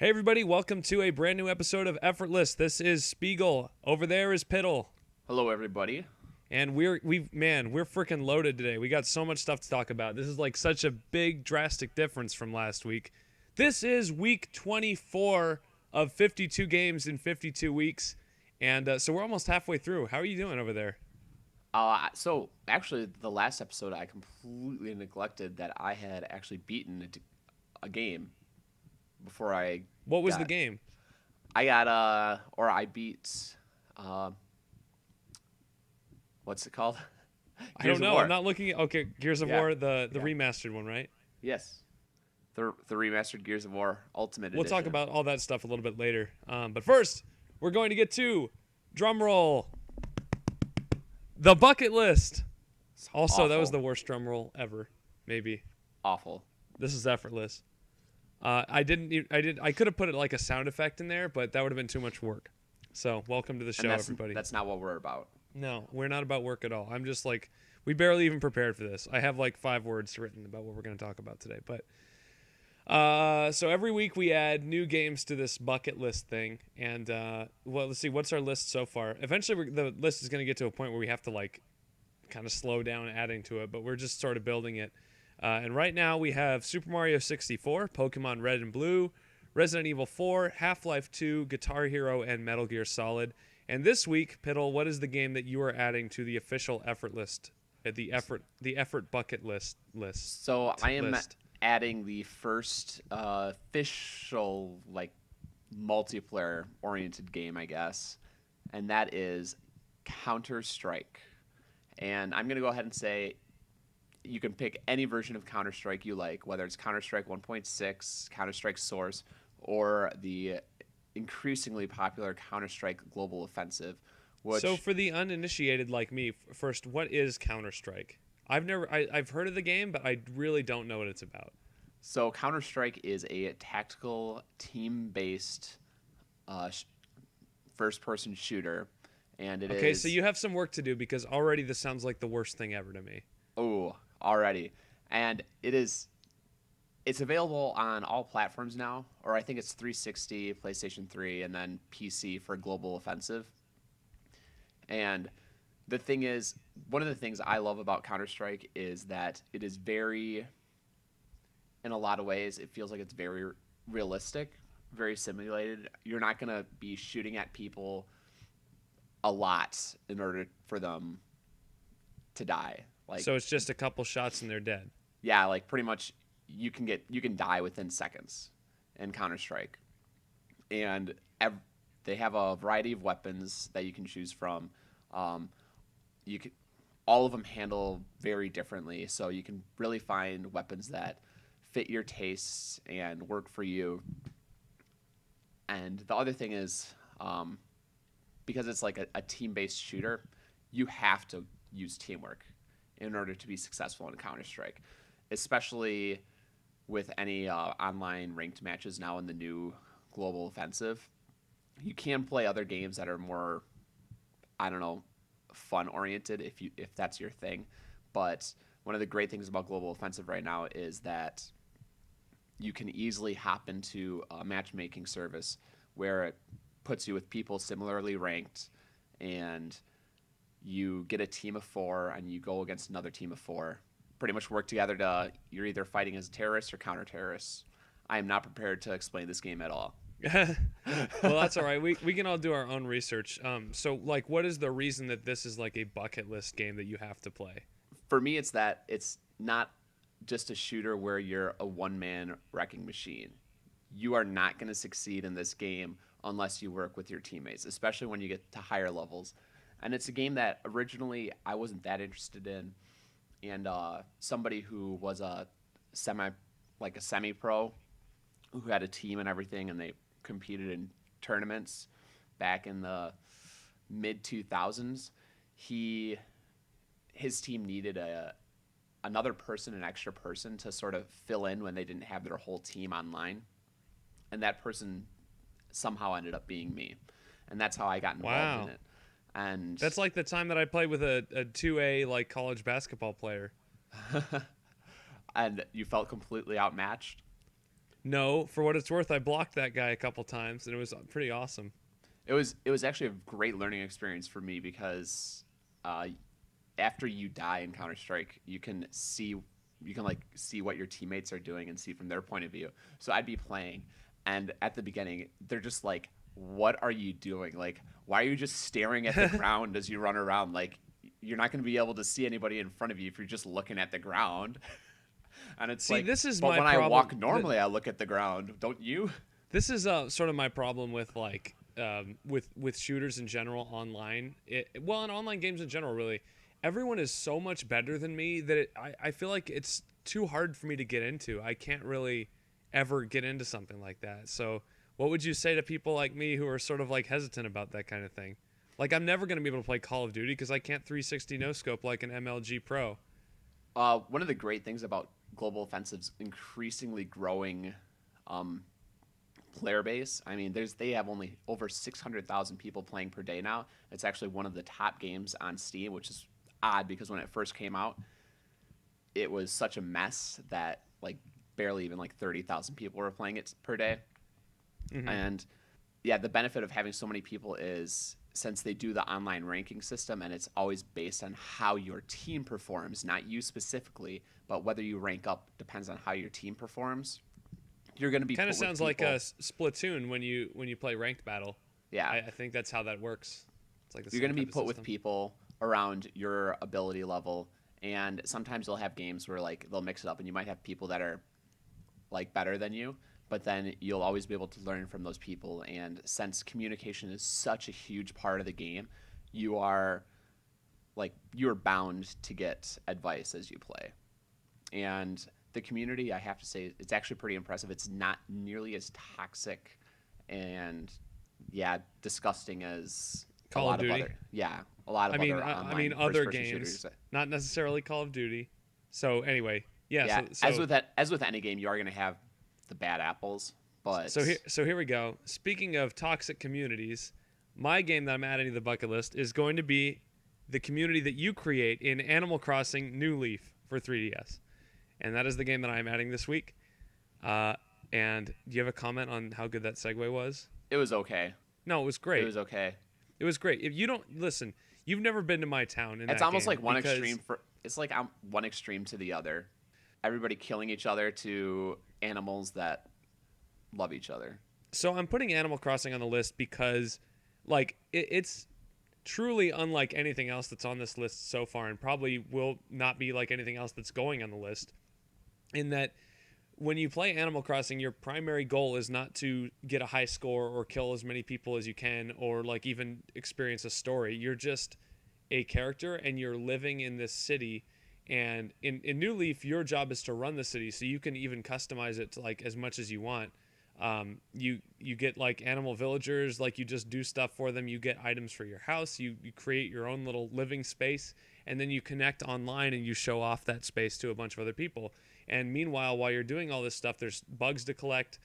Hey everybody, welcome to a brand new episode of Effortless. This is Spigel. Over there is Piddle. Hello, everybody. And we're freaking loaded today. We got so much stuff to talk about. This is like such a big drastic difference from last week. This is week 24 of 52 games in 52 weeks. And so we're almost halfway through. How are you doing over there? So actually, the last episode I completely neglected that I had actually beaten a game before I. What was the game? I beat. What's it called? I don't know. War. I'm not looking at. Okay, Gears of War, the remastered one, right? Yes. The remastered Gears of War Ultimate We'll Edition. talk about all that stuff a little bit later. But first, we're going to get to drum roll. The bucket list. Also, that was the worst drum roll ever. Maybe. Awful. This is effortless. I could have put it like a sound effect in there, but that would have been too much work. So, welcome to the show, everybody. That's not what we're about. No, we're not about work at all. I'm just like, we barely even prepared for this. I have like 5 words written about what we're going to talk about today. But so every week we add new games to this bucket list thing. And well, let's see, what's our list so far? Eventually, the list is going to get to a point where we have to like kind of slow down adding to it. But we're just sort of building it. And right now we have Super Mario 64, Pokemon Red and Blue, Resident Evil 4, Half-Life 2, Guitar Hero, and Metal Gear Solid. And this week, Piddle, what is the game that you are adding to the official effort list, the effort bucket list? So I am adding the first official like multiplayer oriented game, I guess, and that is Counter-Strike. And I'm gonna go ahead and say you can pick any version of Counter-Strike you like, whether it's Counter-Strike 1.6, Counter-Strike Source, or the increasingly popular Counter-Strike Global Offensive. So for the uninitiated like me, first, what is Counter-Strike? I've heard of the game, but I really don't know what it's about. So Counter-Strike is a tactical, team-based first-person shooter, and it is... Okay, so you have some work to do because already this sounds like the worst thing ever to me. Oh, already. And it's available on all platforms now, or I think it's 360, PlayStation 3, and then PC for Global Offensive. And the thing is, one of the things I love about Counter-Strike is that it is very, in a lot of ways, it feels like it's very realistic, very simulated. You're not going to be shooting at people a lot in order for them to die. So it's just a couple shots and they're dead. Yeah, like pretty much you can die within seconds in Counter-Strike. And they have a variety of weapons that you can choose from. All of them handle very differently, so you can really find weapons that fit your tastes and work for you. And the other thing is, because it's like a team-based shooter, you have to use teamwork in order to be successful in Counter-Strike, especially with any online ranked matches now in the new Global Offensive. You can play other games that are more, I don't know, fun-oriented if that's your thing. But one of the great things about Global Offensive right now is that you can easily hop into a matchmaking service where it puts you with people similarly ranked, and you get a team of 4 and you go against another team of 4. Pretty much work together you're either fighting as terrorists or counter-terrorists. I am not prepared to explain this game at all. Well, that's all right. We can all do our own research. So, like, what is the reason that this is like a bucket list game that you have to play? For me, it's that it's not just a shooter where you're a one-man wrecking machine. You are not going to succeed in this game unless you work with your teammates, especially when you get to higher levels. And it's a game that originally I wasn't that interested in. And somebody who was a semi-pro, who had a team and everything, and they competed in tournaments back in the mid-2000s, his team needed another person, an extra person, to sort of fill in when they didn't have their whole team online. And that person somehow ended up being me. And that's how I got involved in it. And that's like the time that I played with a 2A like college basketball player. And you felt completely outmatched? No, for what it's worth, I blocked that guy a couple times, and it was pretty awesome. It was actually a great learning experience for me because uh, after you die in Counter Strike, you can like see what your teammates are doing and see from their point of view. So I'd be playing, and at the beginning, they're just like, "What are you doing? Like, why are you just staring at the ground as you run around? Like, you're not going to be able to see anybody in front of you if you're just looking at the ground." And it's See, like, this is but my when I walk problem. normally, I look at the ground. Don't you? This is sort of my problem with like with shooters in general online. Well, in online games in general, really, everyone is so much better than me that I feel like it's too hard for me to get into. I can't really ever get into something like that. So, what would you say to people like me who are sort of like hesitant about that kind of thing? Like, I'm never going to be able to play Call of Duty because I can't 360 no scope like an MLG Pro. One of the great things about Global Offensive's increasingly growing um, player base. I mean, they have only over 600,000 people playing per day now. It's actually one of the top games on Steam, which is odd because when it first came out, it was such a mess that like barely even like 30,000 people were playing it per day. Hmm. And yeah, the benefit of having so many people is since they do the online ranking system and it's always based on how your team performs, not you specifically, but whether you rank up depends on how your team performs. You're going to be Kind of put with sounds like a people. Splatoon when you play ranked battle. Yeah, I think that's how that works. It's like the you're same going to be type of put with system. people around your ability level, and sometimes they'll have games where like they'll mix it up, and you might have people that are like better than you, but then you'll always be able to learn from those people. And since communication is such a huge part of the game, you are you're bound to get advice as you play. And the community, I have to say, it's actually pretty impressive. It's not nearly as toxic and yeah, disgusting as a Call of lot of Duty. other yeah, a lot I of mean, other I mean online first other person shooters. games, not necessarily Call of Duty. So anyway, yeah. Yeah, So as so with that, as with any game, you are going to have the bad apples, so but here we go. Speaking of toxic communities, my game that I'm adding to the bucket list is going to be the community that you create in Animal Crossing New Leaf for 3DS, and that is the game that I'm adding this week. Uh, and do you have a comment on how good that segue was? it was okay. No, it was It great. was okay. It was great. If you don't listen, you've never been to my town in It's that almost game like one extreme because for it's like one extreme to the other. Everybody killing each other to animals that love each other. so I'm putting Animal Crossing on the list because like it's truly unlike anything else that's on this list so far and probably will not be like anything else that's going on the list in that when you play Animal Crossing your primary goal is not to get a high score or kill as many people as you can or like even experience a story. You're just a character and you're living in this city and in New Leaf your job is to run the city so you can even customize it to like as much as you want. You get like animal villagers, like you just do stuff for them. You get items for your house. You create your own little living space, and then you connect online and you show off that space to a bunch of other people. And meanwhile, while you're doing all this stuff, there's bugs to collect.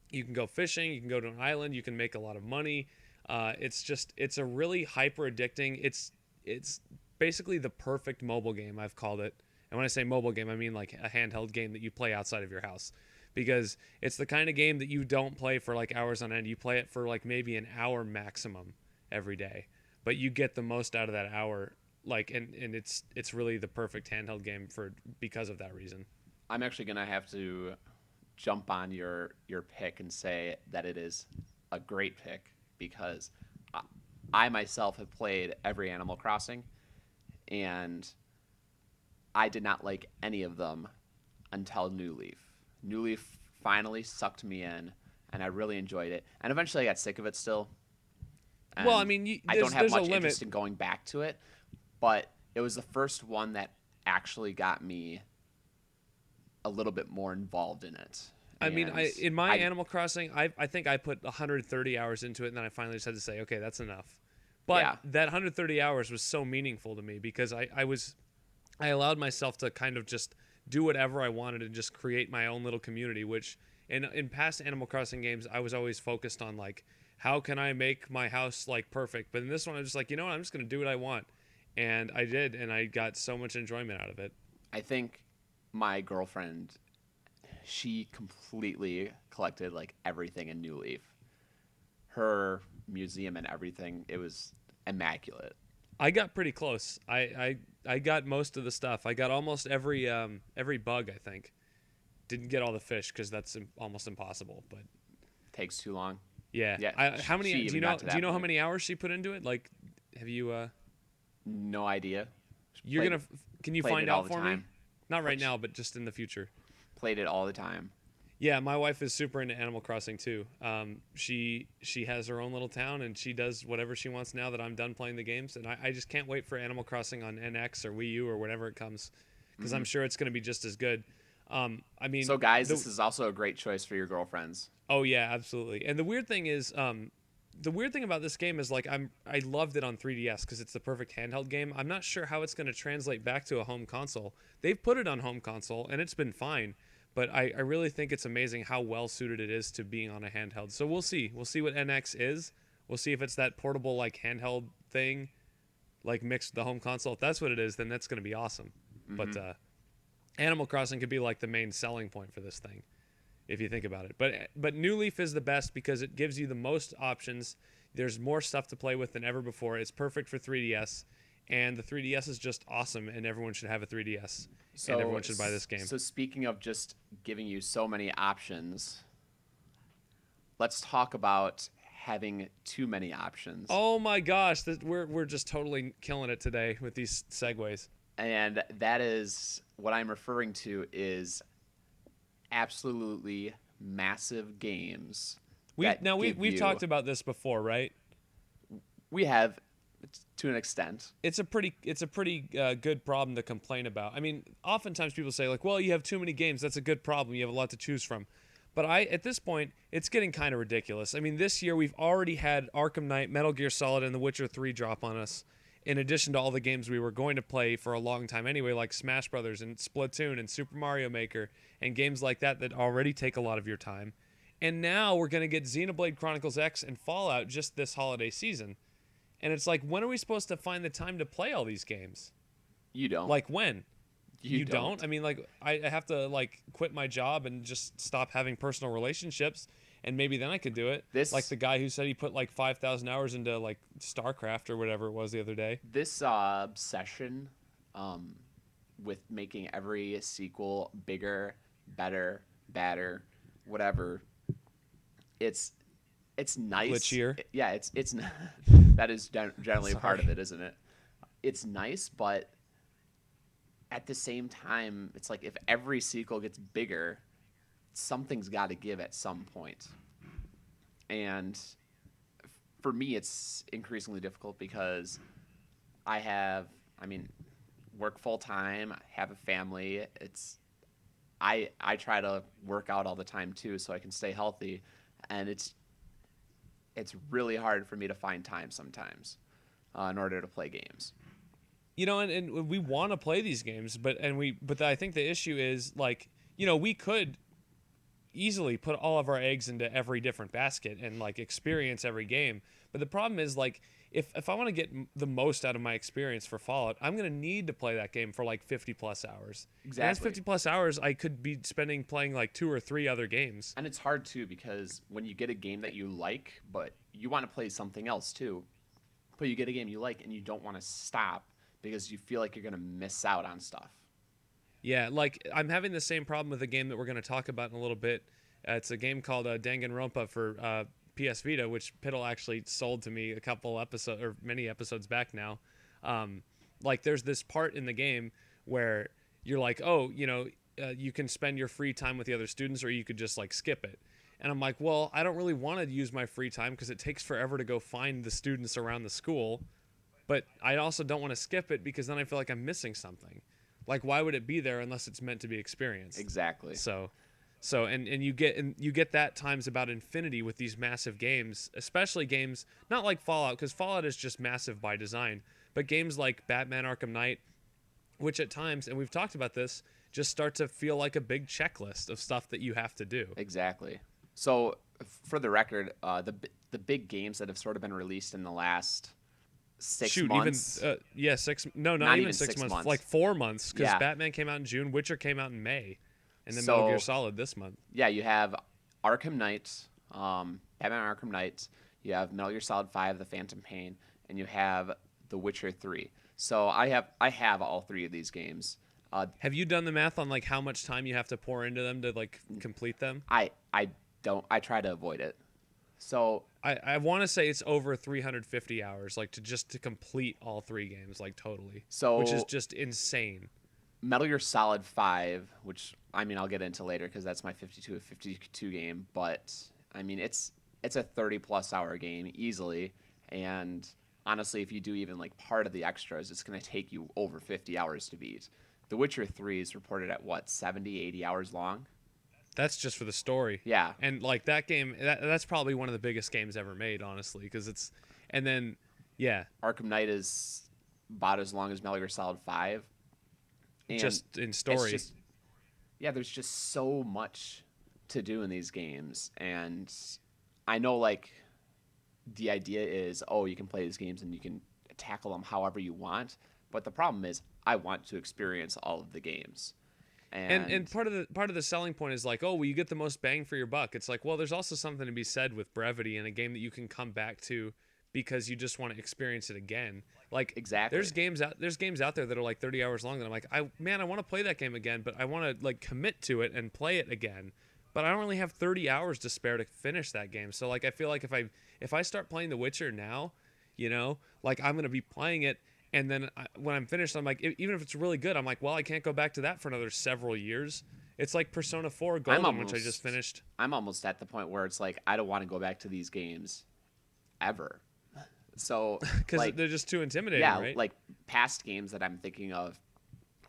You can go fishing. You can go to an island. You can make a lot of money. It's a really hyper addicting. It's basically the perfect mobile game. I've called it. And when I say mobile game, I mean like a handheld game that you play outside of your house because it's the kind of game that you don't play for like hours on end. You play it for like maybe an hour maximum every day, but you get the most out of that hour. Like, and it's really the perfect handheld game for because of that reason. I'm actually gonna have to jump on your pick and say that it is a great pick because I, I myself have played every Animal Crossing and I did not like any of them until New Leaf. New Leaf finally sucked me in and I really enjoyed it. And eventually I got sick of it still. Well, I And mean, I don't have there's a much limit. interest in going back to it, but it was the first one that actually got me a little bit more involved in it. I mean, And I in my I Animal Crossing, I think I put 130 hours into it, and then I finally just had to say, okay, that's enough. But yeah, that 130 hours was so meaningful to me because I allowed myself to kind of just do whatever I wanted and just create my own little community. Which in past Animal Crossing games, I was always focused on like how can I make my house like perfect. But in this one, I'm just like, you know what, I'm just gonna do what I want, and I did, and I got so much enjoyment out of it. I think my girlfriend she completely collected like everything in New Leaf. Her museum and everything, it was immaculate. I got pretty close. I got most of the stuff. I got almost every bug. I think didn't get all the fish because that's almost impossible. But Takes too long. yeah, Yeah, how many? she Do you even know? got to Do you that know how point. many hours she put into it? Like, have you? No idea. You're Played gonna. Can you played find it all out the for me? time. Not right Which- now, but just in the future. Played it all the time. Yeah, my wife is super into Animal Crossing too. She has her own little town and she does whatever she wants now that I'm done playing the games. And I just can't wait for Animal Crossing on NX or Wii U or whenever it comes, because I'm sure it's going to be just as good. I mean, So guys, this is also a great choice for your girlfriends. oh yeah, absolutely. And the weird thing is, the weird thing about this game is like I loved it on 3DS because it's the perfect handheld game. I'm not sure how it's going to translate back to a home console. They've put it on home console and it's been fine. But I really think it's amazing how well suited it is to being on a handheld. So we'll see. We'll see what NX is. We'll see if it's that portable like handheld thing, like mixed with the home console. If that's what it is, then that's going to be awesome. But Animal Crossing could be like the main selling point for this thing, if you think about it. But New Leaf is the best because it gives you the most options. There's more stuff to play with than ever before. It's perfect for 3DS, and the 3DS is just awesome, and everyone should have a 3DS. And everyone should buy this game. So speaking of just giving you so many options, let's talk about having too many options. Oh my gosh, we're just totally killing it today with these segues. And that is what I'm referring to is absolutely massive games. We've talked about this before, right? We have to an extent. It's a pretty good problem to complain about. I mean, oftentimes people say like, well, you have too many games. That's a good problem. You have a lot to choose from. But at this point, it's getting kind of ridiculous. I mean, this year we've already had Arkham Knight, Metal Gear Solid, and The Witcher 3 drop on us, in addition to all the games we were going to play for a long time anyway, like Smash Brothers and Splatoon and Super Mario Maker and games like that already take a lot of your time. And now we're going to get Xenoblade Chronicles X and Fallout just this holiday season. And it's like, when are we supposed to find the time to play all these games? You don't. Like when? You don't. I mean, like I have to like quit my job and just stop having personal relationships, and maybe then I could do it. Like the guy who said he put like 5,000 hours into like StarCraft or whatever it was the other day. This obsession with making every sequel bigger, better, badder, whatever. It's nice. Glitchier. Yeah, it's that is generally a part of it, isn't it? It's nice, but at the same time, it's like if every sequel gets bigger, something's got to give at some point. And for me, it's increasingly difficult because I work full time, have a family. I try to work out all the time too, so I can stay healthy, and it's really hard for me to find time sometimes in order to play games. You know, and we want to play these games, but I think the issue is like, you know, we could easily put all of our eggs into every different basket and like experience every game. But the problem is like, if I want to get the most out of my experience for Fallout, I'm going to need to play that game for like 50 plus hours. Exactly. And that's 50 plus hours I could be spending playing like 2 or 3 other games. And it's hard too because when you get a game that you like, but you want to play something else too, but you get a game you like and you don't want to stop because you feel like you're going to miss out on stuff. Yeah, like I'm having the same problem with a game that we're going to talk about in a little bit. It's a game called Danganronpa for PS Vita, which Piddle actually sold to me a couple episodes or many episodes back now. Like there's this part in the game where you're like, oh, you know, you can spend your free time with the other students, or you could just like skip it. And I'm like, well, I don't really want to use my free time because it takes forever to go find the students around the school. But I also don't want to skip it because then I feel like I'm missing something. Like, why would it be there unless it's meant to be experienced? Exactly. So you get that times about infinity with these massive games, especially games not like Fallout, because Fallout is just massive by design, but games like Batman Arkham Knight, which at times, and we've talked about this, just start to feel like a big checklist of stuff that you have to do. Exactly. So for the record, the big games that have sort of been released in the last 6 months. Not even 6 months, months. like 4 months, because Yeah. Batman came out in June, Witcher came out in May, And then Metal Gear So Solid this month. yeah, you have Arkham Knight, Batman Arkham Knight. You have Metal Gear Solid 5, The Phantom Pain, and you have The Witcher 3. So I have all three of these games. Have you done the math on like how much time you have to pour into them to like complete them? I don't. I try to avoid it. So I want to say it's over 350 hours, like to complete all three games, like totally, which is so just insane. Metal Gear Solid 5, which I mean I'll get into later because that's my 52 game, but I mean it's a 30 plus hour game easily, and honestly if you do even like part of the extras, it's going to take you over 50 hours to beat. The Witcher 3 is reported at what, 70, 80 hours long? That's just for the story. Yeah. And like that game, that's probably one of the biggest games ever made, honestly, because it's, and then, yeah, Arkham Knight is about as long as Metal Gear Solid 5. And just in it's story. just, yeah, there's just so much to do in these games. And I know, like, the idea is, oh, you can play these games and you can tackle them however you want. But the problem is, I want to experience all of the games. And part of the selling point is like, oh, well, you get the most bang for your buck. It's like, well, there's also something to be said with brevity in a game that you can come back to because you just want to experience it again. Like, Exactly. there's games out there that are like 30 hours long that I'm like, I want to play that game again, but I want to like commit to it and play it again. But I don't really have 30 hours to spare to finish that game. So like I feel like if I start playing The Witcher now, like I'm going to be playing it, and then when I'm finished, I'm like, even if it's really good, I'm like, well, I can't go back to that for another several years. It's like Persona 4 Golden, which I just finished. I'm almost at the point where it's like I don't want to go back to these games ever. So Because like, they're just too intimidating, yeah, right? like past games that I'm thinking of,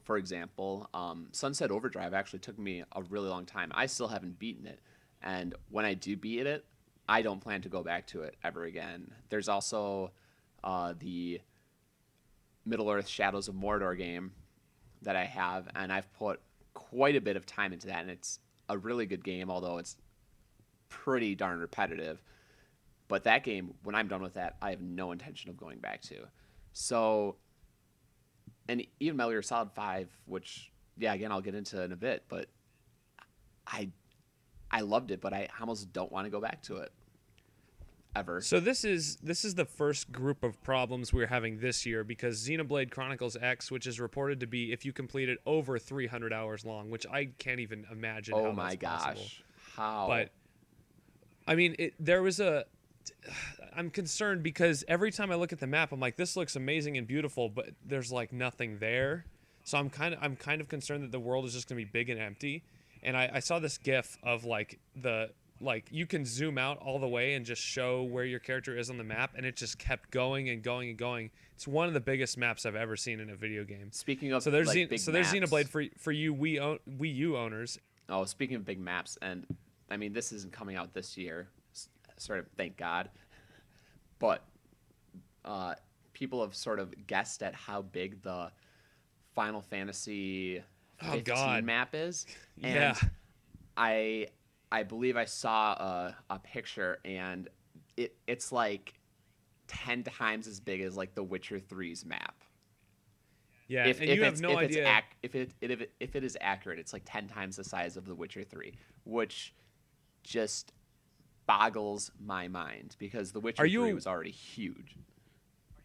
for example, Sunset Overdrive actually took me a really long time. I still haven't beaten it, and when I do beat it, I don't plan to go back to it ever again. There's also the Middle Earth Shadows of Mordor game that I have, and I've put quite a bit of time into that, and it's a really good game, although it's pretty darn repetitive. But that game, when I'm done with that, I have no intention of going back to. So, and even Metal Gear Solid 5, which, yeah, again, I'll get into in a bit, but I I loved it, but I almost don't want to go back to it ever. So this is the first group of problems we're having this year because Xenoblade Chronicles X, which is reported to be, if you complete it, over 300 hours long, which I can't even imagine Oh how my that's possible. gosh. How? But I mean, I'm concerned because every time I look at the map, I'm like, this looks amazing and beautiful, but there's like nothing there. So I'm kind of concerned that the world is just gonna be big and empty. And I saw this GIF of like you can zoom out all the way and just show where your character is on the map, and it just kept going and going and going. It's one of the biggest maps I've ever seen in a video game. Speaking of So there's like, big there's maps, Xenoblade for you Wii U owners. Oh, speaking of big maps, and I mean, this isn't coming out this year, sort of, thank God. But people have sort of guessed at how big the Final Fantasy 15 map is. Yeah. And I believe I saw a picture, and it's like 10 times as big as like the Witcher 3's map. Yeah, and you have no idea. If it is accurate, it's like 10 times the size of The Witcher 3, which just boggles my mind because The Witcher 3 was already huge.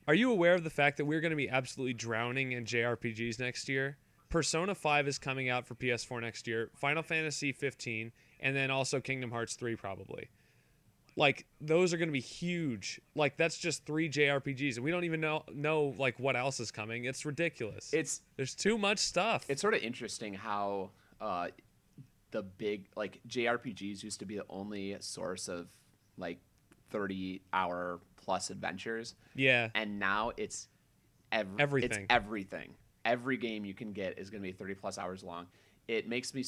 Are you aware of the fact that we're going to be absolutely drowning in JRPGs next year? Persona 5 is coming out for PS4 next year, Final Fantasy 15, and then also Kingdom Hearts 3 probably. Like, those are going to be huge. Like, that's just 3 JRPGs, and we don't even know like what else is coming. It's ridiculous. There's too much stuff. It's sort of interesting how the big, like, JRPGs used to be the only source of like 30-hour plus adventures. Yeah. And now it's everything. It's everything. Every game you can get is going to be 30 plus hours long. It makes me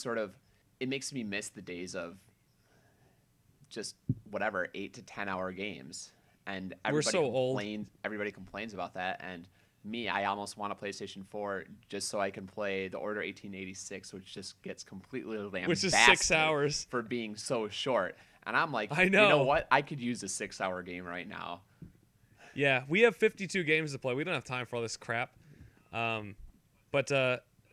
miss the days of just whatever 8 to 10 hour games, and everybody complains about that. And me, I almost want a PlayStation 4 just so I can play The Order 1886, which just gets completely lambasted, which is 6 hours for being so short. And I'm like, I know. You know what? I could use a 6-hour game right now. Yeah, we have 52 games to play. We don't have time for all this crap. But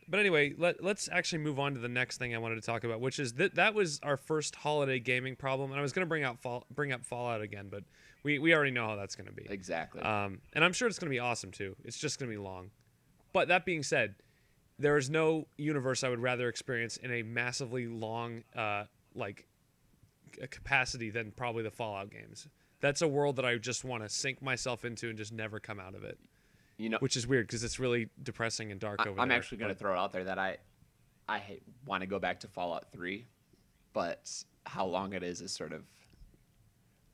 But anyway, let's actually move on to the next thing I wanted to talk about, which is that was our first holiday gaming problem, and I was going to bring up Fallout again, but we already know how that's going to be. Exactly. And I'm sure it's going to be awesome too. It's just going to be long. But that being said, there is no universe I would rather experience in a massively long like capacity than probably the Fallout games. That's a world that I just want to sink myself into and just never come out of it. You know, Which is weird because it's really depressing and dark over there. I'm actually going to throw it out there that I want to go back to Fallout 3, but how long it is sort of,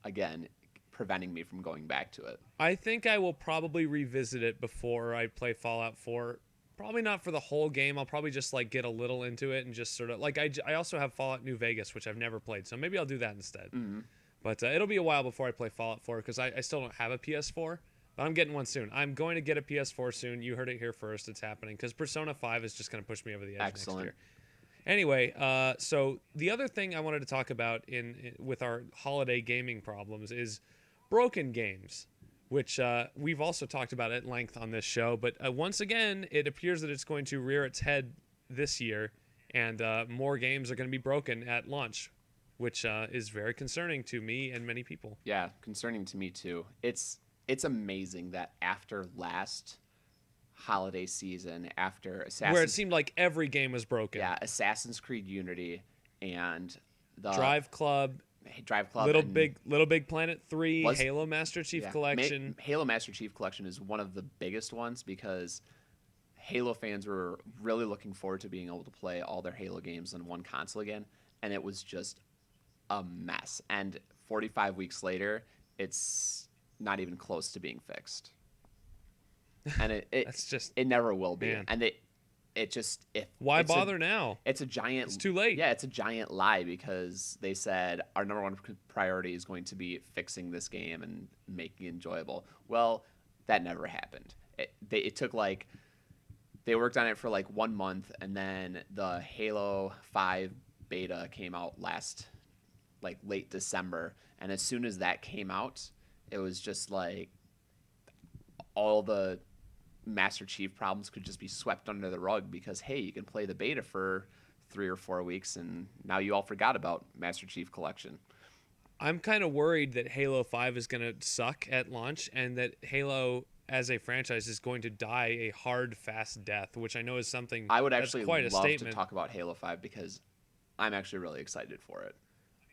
again, preventing me from going back to it. I think I will probably revisit it before I play Fallout 4. Probably not for the whole game. I'll probably just like get a little into it and just sort of like I also have Fallout New Vegas, which I've never played, so maybe I'll do that instead. Mm-hmm. But it'll be a while before I play Fallout 4 because I still don't have a PS4. But I'm getting one soon. I'm going to get a PS4 soon. You heard it here first. It's happening because Persona 5 is just going to push me over the edge next year. Anyway, so the other thing I wanted to talk about with our holiday gaming problems is broken games, which we've also talked about at length on this show. But once again, it appears that it's going to rear its head this year, and more games are going to be broken at launch, which is very concerning to me and many people. Yeah, concerning to me too. It's amazing that after last holiday season, after where it seemed like every game was broken. Yeah, Assassin's Creed Unity and the Drive Club, Little Big Planet 3, Halo Master Chief Collection. Halo Master Chief Collection is one of the biggest ones because Halo fans were really looking forward to being able to play all their Halo games on one console again, and it was just a mess. And 45 weeks later, it's not even close to being fixed. And it never will be. Man. And why bother now? It's too late. Yeah, it's a giant lie because they said our number one priority is going to be fixing this game and making it enjoyable. Well, that never happened. It took they worked on it for 1 month, and then the Halo 5 beta came out late December, and as soon as that came out, it was just all the Master Chief problems could just be swept under the rug because, hey, you can play the beta for 3 or 4 weeks, and now you all forgot about Master Chief Collection. I'm kind of worried that Halo 5 is going to suck at launch and that Halo as a franchise is going to die a hard, fast death, which I know is something I would actually quite love a statement. to talk about Halo 5 because I'm actually really excited for it.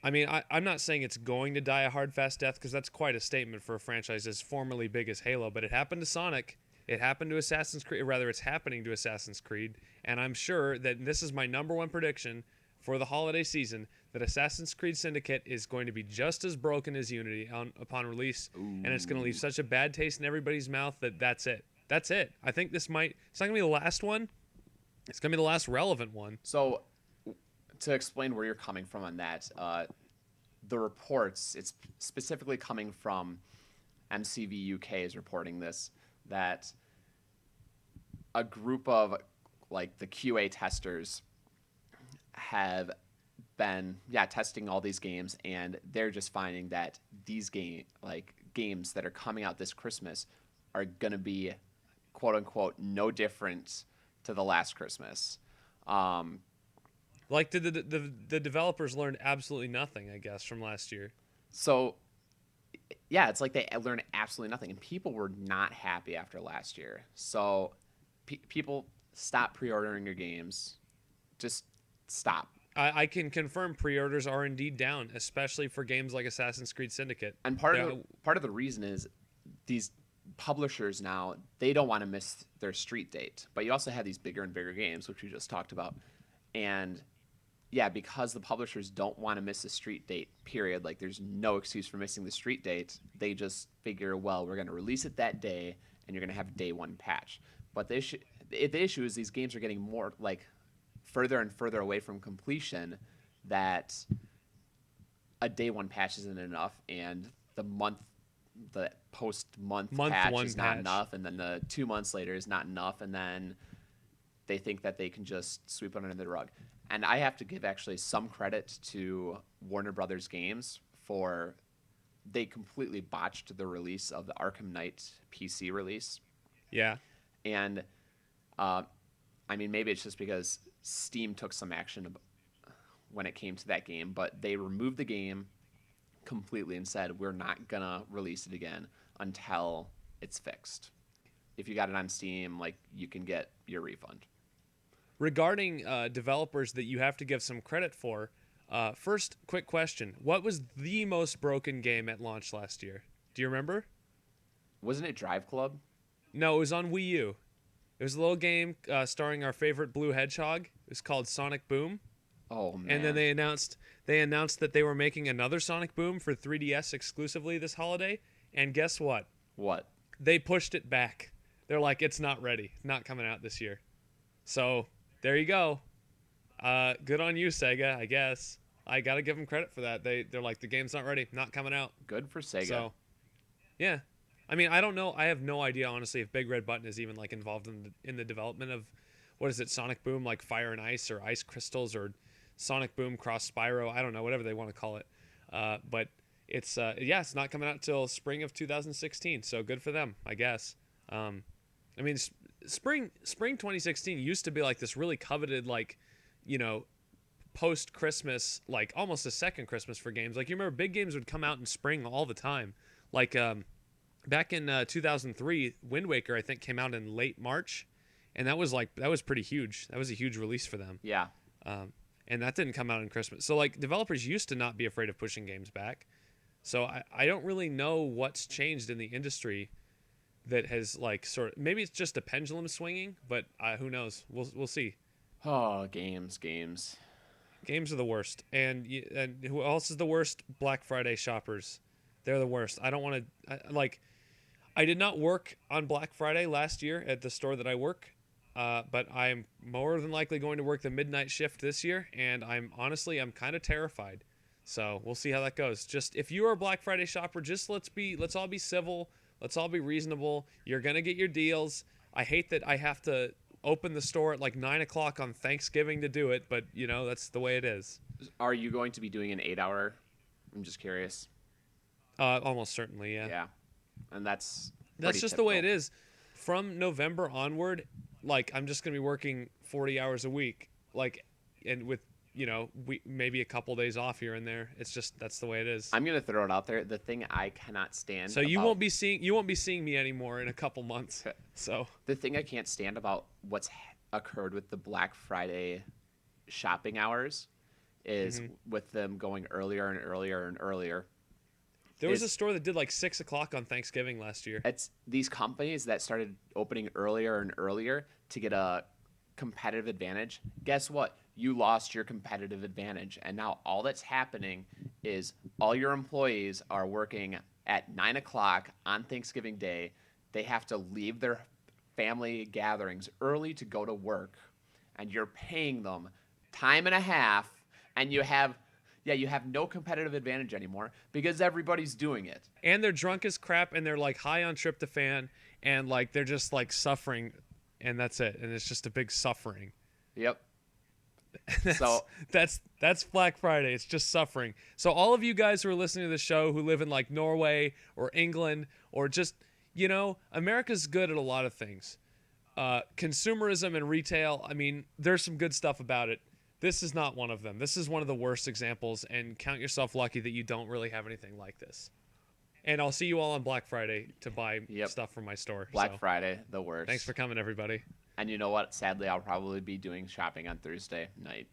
I mean, I'm not saying it's going to die a hard, fast death because that's quite a statement for a franchise as formerly big as Halo, but it happened to Sonic. It happened to Assassin's Creed, or rather it's happening to Assassin's Creed, and I'm sure that this is my number one prediction for the holiday season, that Assassin's Creed Syndicate is going to be just as broken as Unity upon release, and it's going to leave such a bad taste in everybody's mouth that's it. That's it. I think it's not going to be the last one. It's going to be the last relevant one. So, to explain where you're coming from on that, the reports, it's specifically coming from MCV UK is reporting this, that a group of the QA testers have been testing all these games, and they're just finding that these games that are coming out this Christmas are going to be quote unquote no different to the last Christmas. The developers learned absolutely nothing, I guess, from last year. So, yeah, it's like they learned absolutely nothing. And people were not happy after last year. So, people stop pre-ordering your games. Just stop. I can confirm pre-orders are indeed down, especially for games like Assassin's Creed Syndicate. And part of the reason is these publishers now, they don't want to miss their street date. But you also have these bigger and bigger games, which we just talked about. And yeah, because the publishers don't want to miss a street date, period, there's no excuse for missing the street date, they just figure, well, we're going to release it that day, and you're going to have a day one patch. But the issue is these games are getting more, further and further away from completion, that a day one patch isn't enough, and the post-month patch is not enough, and then the 2 months later is not enough, and then they think that they can just sweep it under the rug. And I have to give actually some credit to Warner Brothers Games for they completely botched the release of the Arkham Knight PC release. Yeah. And I mean, maybe it's just because Steam took some action when it came to that game, but they removed the game completely and said, we're not going to release it again until it's fixed. If you got it on Steam, like, you can get your refund. Regarding developers that you have to give some credit for, first, quick question. What was the most broken game at launch last year? Do you remember? Wasn't it Drive Club? No, it was on Wii U. It was a little game starring our favorite blue hedgehog. It was called Sonic Boom. Oh, man. And then they announced that they were making another Sonic Boom for 3DS exclusively this holiday. And guess what? What? They pushed it back. They're like, it's not ready. Not coming out this year. So there you go. Good on you, Sega, I guess. I got to give them credit for that. They're like, the game's not ready. Not coming out. Good for Sega. So, yeah. I mean, I don't know. I have no idea, honestly, if Big Red Button is even like involved in the development of, what is it, Sonic Boom, like Fire and Ice or Ice Crystals or Sonic Boom Cross Spyro. I don't know, whatever they want to call it. But it's it's not coming out till spring of 2016. So good for them, I guess. I mean, spring 2016 used to be like this really coveted, like, you know, post Christmas, like almost a second Christmas for games. Like, you remember big games would come out in spring all the time. Like back in 2003, Wind Waker I think came out in late March, and that was pretty huge. That was a huge release for them. Yeah. And that didn't come out in Christmas. So like developers used to not be afraid of pushing games back. So I don't really know what's changed in the industry that has like sort of, maybe it's just a pendulum swinging, but who knows? We'll see. Oh, games. Games are the worst. And who else is the worst? Black Friday shoppers. They're the worst. I don't want to I did not work on Black Friday last year at the store that I work, but I'm more than likely going to work the midnight shift this year, and I'm kind of terrified. So we'll see how that goes. Just if you are a Black Friday shopper, just let's all be civil, let's all be reasonable. You're gonna get your deals. I hate that I have to open the store at like 9:00 on Thanksgiving to do it, but you know that's the way it is. Are you going to be doing an 8-hour? I'm just curious. Almost certainly, yeah. Yeah, and that's just typical. the way it is. From November onward, like I'm just gonna be working 40 hours a week, like, and with maybe a couple days off here and there. It's just that's the way it is. I'm gonna throw it out there. The thing I cannot stand. So you won't be seeing me anymore in a couple months. So the thing I can't stand about what's occurred with the Black Friday shopping hours is with them going earlier and earlier and earlier. There was a store that did like 6:00 on Thanksgiving last year. It's these companies that started opening earlier and earlier to get a competitive advantage. Guess what? You lost your competitive advantage. And now all that's happening is all your employees are working at 9:00 on Thanksgiving Day. They have to leave their family gatherings early to go to work. And you're paying them time and a half. And you have no competitive advantage anymore because everybody's doing it. And they're drunk as crap, and they're like high on tryptophan, and like they're just like suffering, and that's it. And it's just a big suffering. Yep. That's Black Friday. It's just suffering. So all of you guys who are listening to the show who live in like Norway or England or just, America's good at a lot of things. Consumerism and retail, I mean, there's some good stuff about it. This is not one of them. This is one of the worst examples, and count yourself lucky that you don't really have anything like this. And I'll see you all on Black Friday to buy stuff from my store. Black Friday, the worst. Thanks for coming, everybody. And you know what? Sadly, I'll probably be doing shopping on Thursday night.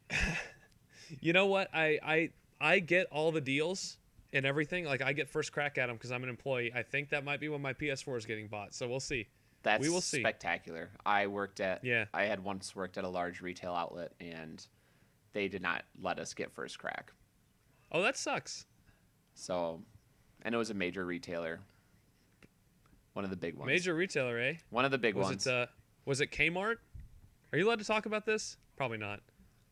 You know what? I get all the deals and everything. Like, I get first crack at them because I'm an employee. I think that might be when my PS4 is getting bought, so we'll see. We will see. Spectacular. I had once worked at a large retail outlet, and they did not let us get first crack. Oh, that sucks. So, and it was a major retailer. One of the big ones. Major retailer, eh? One of the big ones. Was it Kmart? Are you allowed to talk about this? Probably not.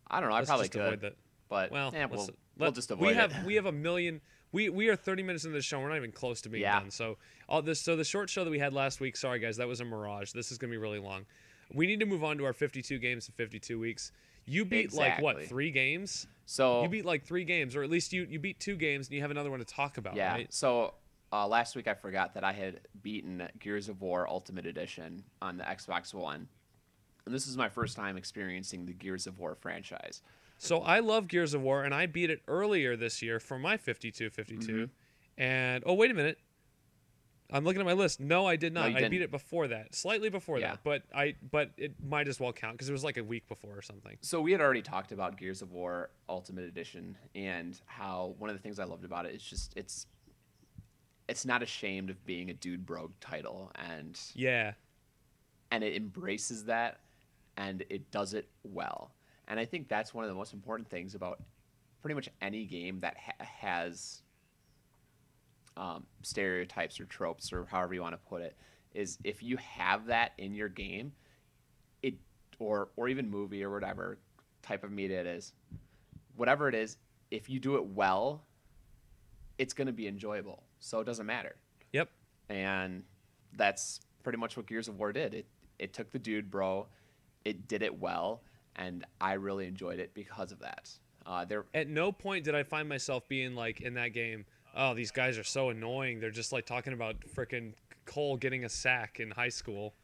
I don't know. Let's I probably just could. Avoid that. But we'll just avoid it. it. We have a million. We are 30 minutes into the show. We're not even close to being done. So the short show that we had last week. Sorry guys, that was a mirage. This is gonna be really long. We need to move on to our 52 games in 52 weeks. You beat like what, 3 games? So you beat like 3 games, or at least you beat 2 games, and you have another one to talk about. Yeah. Right? So last week I forgot that I had beaten Gears of War Ultimate Edition on the Xbox One. And this is my first time experiencing the Gears of War franchise. So I love Gears of War, and I beat it earlier this year for my 52. And oh, wait a minute. I'm looking at my list. No, I did No, not. you I beat didn't. it before that, slightly before Yeah. that, but it might as well count because it was like a week before or something. So we had already talked about Gears of War Ultimate Edition and how one of the things I loved about it is just it's not ashamed of being a dude bro title, Yeah. and it embraces that, and it does it well. And I think that's one of the most important things about pretty much any game that has stereotypes or tropes or however you want to put it, is if you have that in your game, it or even movie or whatever type of media it is, whatever it is, if you do it well, it's going to be enjoyable. So it doesn't matter. Yep. And that's pretty much what Gears of War did. It took the dude bro, it did it well, and I really enjoyed it because of that. At no point did I find myself being like in that game, oh, these guys are so annoying. They're just like talking about frickin' Cole getting a sack in high school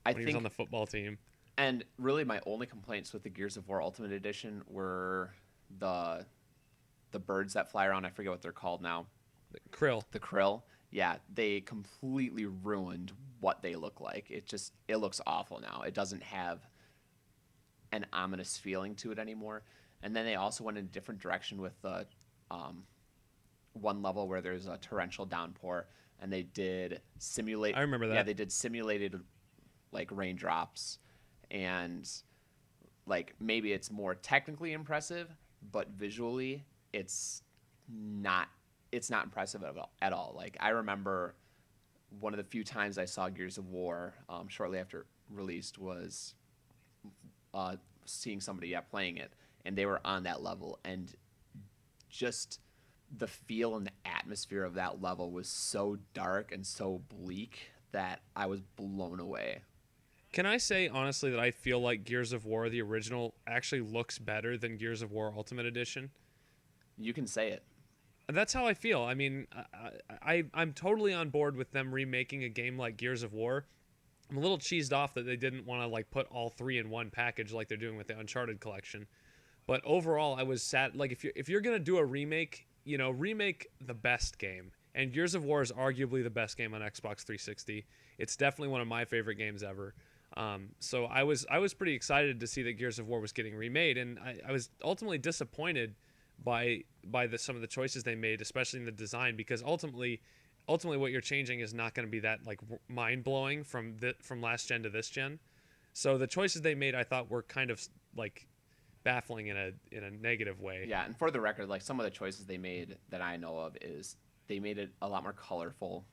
I when he was think, on the football team. and really my only complaints with the Gears of War Ultimate Edition were the birds that fly around. I forget what they're called now. Krill. The krill. Yeah, they completely ruined what they look like. It looks awful now. It doesn't have an ominous feeling to it anymore. And then they also went in a different direction with the one level where there's a torrential downpour, and they did simulate. I remember that. Yeah, they did simulated like raindrops, and like maybe it's more technically impressive, but visually not it's not impressive at all. Like I remember one of the few times I saw Gears of War shortly after it released was seeing somebody playing it, and they were on that level, and just the feel and the atmosphere of that level was so dark and so bleak that I was blown away. Can I say honestly that I feel like Gears of War, the original, actually looks better than Gears of War Ultimate Edition? You can say it. That's how I feel. I mean, I'm totally on board with them remaking a game like Gears of War. I'm a little cheesed off that they didn't want to like put all three in one package like they're doing with the Uncharted collection. But overall, I was sad. Like if you're gonna do a remake, remake the best game. And Gears of War is arguably the best game on Xbox 360. It's definitely one of my favorite games ever. So I was pretty excited to see that Gears of War was getting remade, and I was ultimately disappointed by some of the choices they made, especially in the design, because ultimately what you're changing is not going to be that like mind blowing from last gen to this gen. So the choices they made, I thought, were kind of like baffling in a negative way. Yeah, and for the record, like some of the choices they made that I know of is they made it a lot more colorful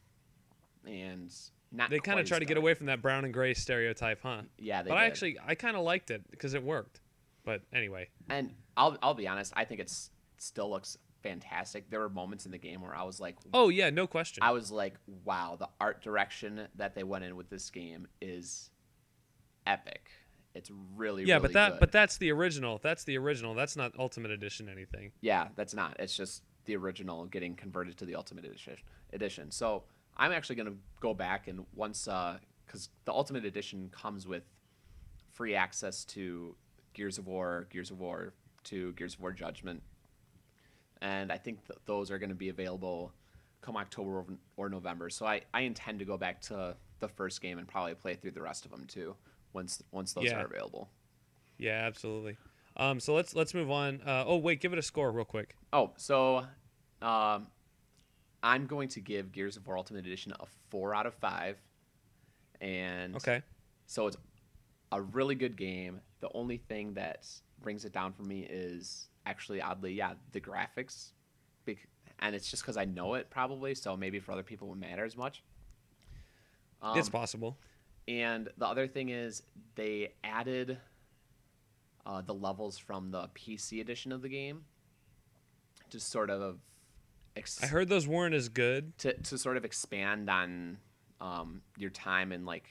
and not. They kind of try to get away from that brown and gray stereotype, huh? Yeah, they but did. I kind of liked it because it worked. But anyway, And I'll be honest, I think it's still looks fantastic. There were moments in the game where I was like, oh yeah, no question. I was like, wow, the art direction that they went in with this game is epic. It's really yeah, really but good. but that's the original. That's the original. That's not Ultimate Edition anything. Yeah, that's not. It's just the original getting converted to the Ultimate Edition. So I'm actually gonna go back and once because the Ultimate Edition comes with free access to Gears of War, Gears of War 2, Gears of War Judgment, and I think those are going to be available come October or November. So I intend to go back to the first game and probably play through the rest of them too once those are available. Yeah, absolutely. So let's move on. Oh wait, give it a score real quick. Oh, so I'm going to give Gears of War Ultimate Edition a 4 out of 5, and Okay. so it's a really good game. The only thing that brings it down for me is actually oddly, the graphics, and it's just because I know it probably. So maybe for other people it won't matter as much. It's possible. And the other thing is they added the levels from the PC edition of the game to sort of I heard those weren't as good. to sort of expand on your time in like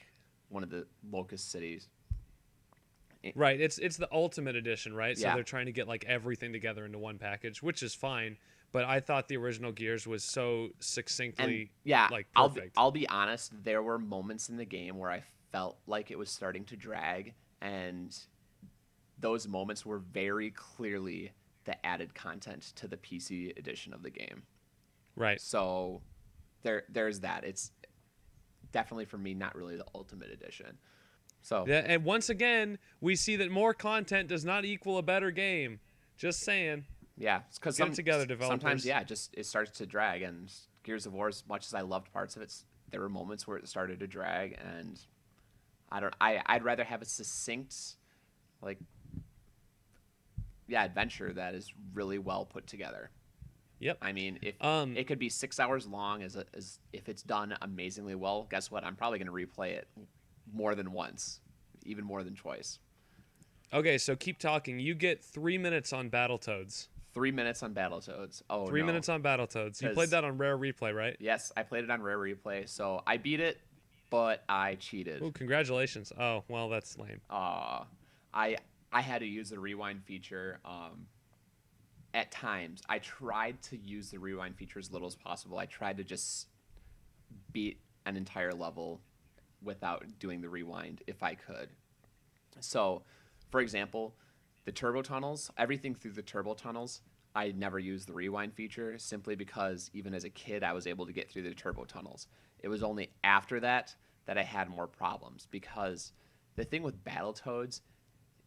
one of the locust cities. Right. It's the Ultimate Edition, right? So Yeah. they're trying to get like everything together into one package, which is fine. But I thought the original Gears was so succinctly like perfect. I'll be honest, there were moments in the game where I felt like it was starting to drag, and those moments were very clearly the added content to the PC edition of the game. Right. So there's that. It's definitely for me not really the ultimate edition. So Yeah, and once again, we see that more content does not equal a better game. Just saying. yeah, because Get it together, developers. sometimes it starts to drag. And Gears of War, as much as I loved parts of it, there were moments where it started to drag, and I'd rather have a succinct, like, adventure that is really well put together. Yep. I mean, if it could be 6 hours long, as if it's done amazingly well, guess what? I'm probably going to replay it more than once, even more than twice. Okay, so keep talking. You get 3 minutes on Battletoads. 3 minutes on Battletoads. Oh, 3 minutes on Battletoads. You played that on Rare Replay, right? Yes, I played it on Rare Replay. So I beat it, but I cheated. Oh, congratulations. Oh, well, that's lame. I had to use the rewind feature. At times, I tried to use the rewind feature as little as possible. I tried to just beat an entire level without doing the rewind if I could. So, for example, the turbo tunnels, everything through the turbo tunnels, I never used the rewind feature simply because even as a kid, I was able to get through the turbo tunnels. It was only after that I had more problems, because the thing with Battletoads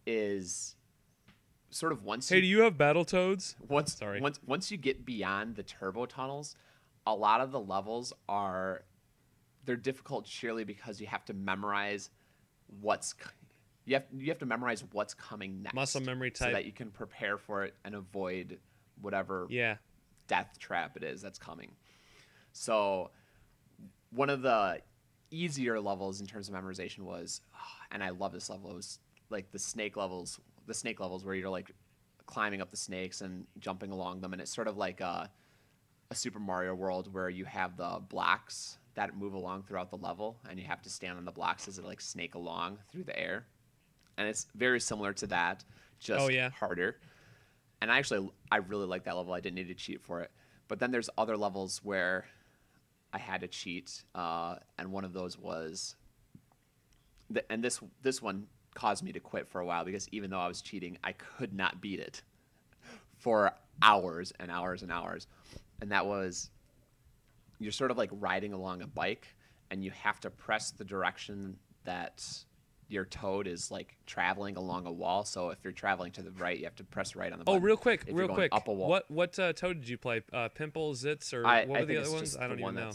is sort of once Hey, do you have Battletoads? once you get beyond the turbo tunnels, a lot of the levels they're difficult sheerly because you have to memorize you have to memorize what's coming next. Muscle memory type. So that you can prepare for it and avoid whatever death trap it is that's coming. So one of the easier levels in terms of memorization was, and I love this level, it was like the snake levels where you're like climbing up the snakes and jumping along them, and it's sort of like a Super Mario World where you have the blocks that move along throughout the level, and you have to stand on the blocks as it like snake along through the air. And it's very similar to that, just harder. And I really like that level. I didn't need to cheat for it. But then there's other levels where I had to cheat, and one of those was, and this one caused me to quit for a while, because even though I was cheating, I could not beat it for hours and hours and hours. And that was, you're sort of like riding along a bike, and you have to press the direction that your toad is like traveling along a wall. So if you're traveling to the right, you have to press right on the button. Oh, real quick. Up a wall. What toad did you play? Pimple, Zitz, or what were the other ones? I don't even know.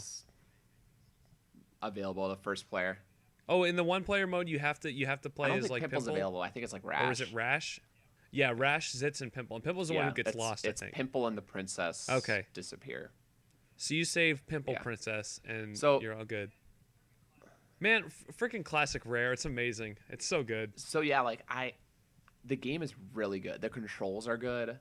Available to first player. Oh, in the one player mode, you have to play as like Pimple's Pimple. Available. I think it's like Rash. Or is it Rash? Yeah, Rash, Zitz, and Pimple. And Pimple's the one who gets lost. It's I think. Pimple and the princess. Okay. Disappear. So you save Pimple Princess, and so, you're all good. Man, freaking classic Rare. It's amazing. It's so good. So yeah, like the game is really good. The controls are good.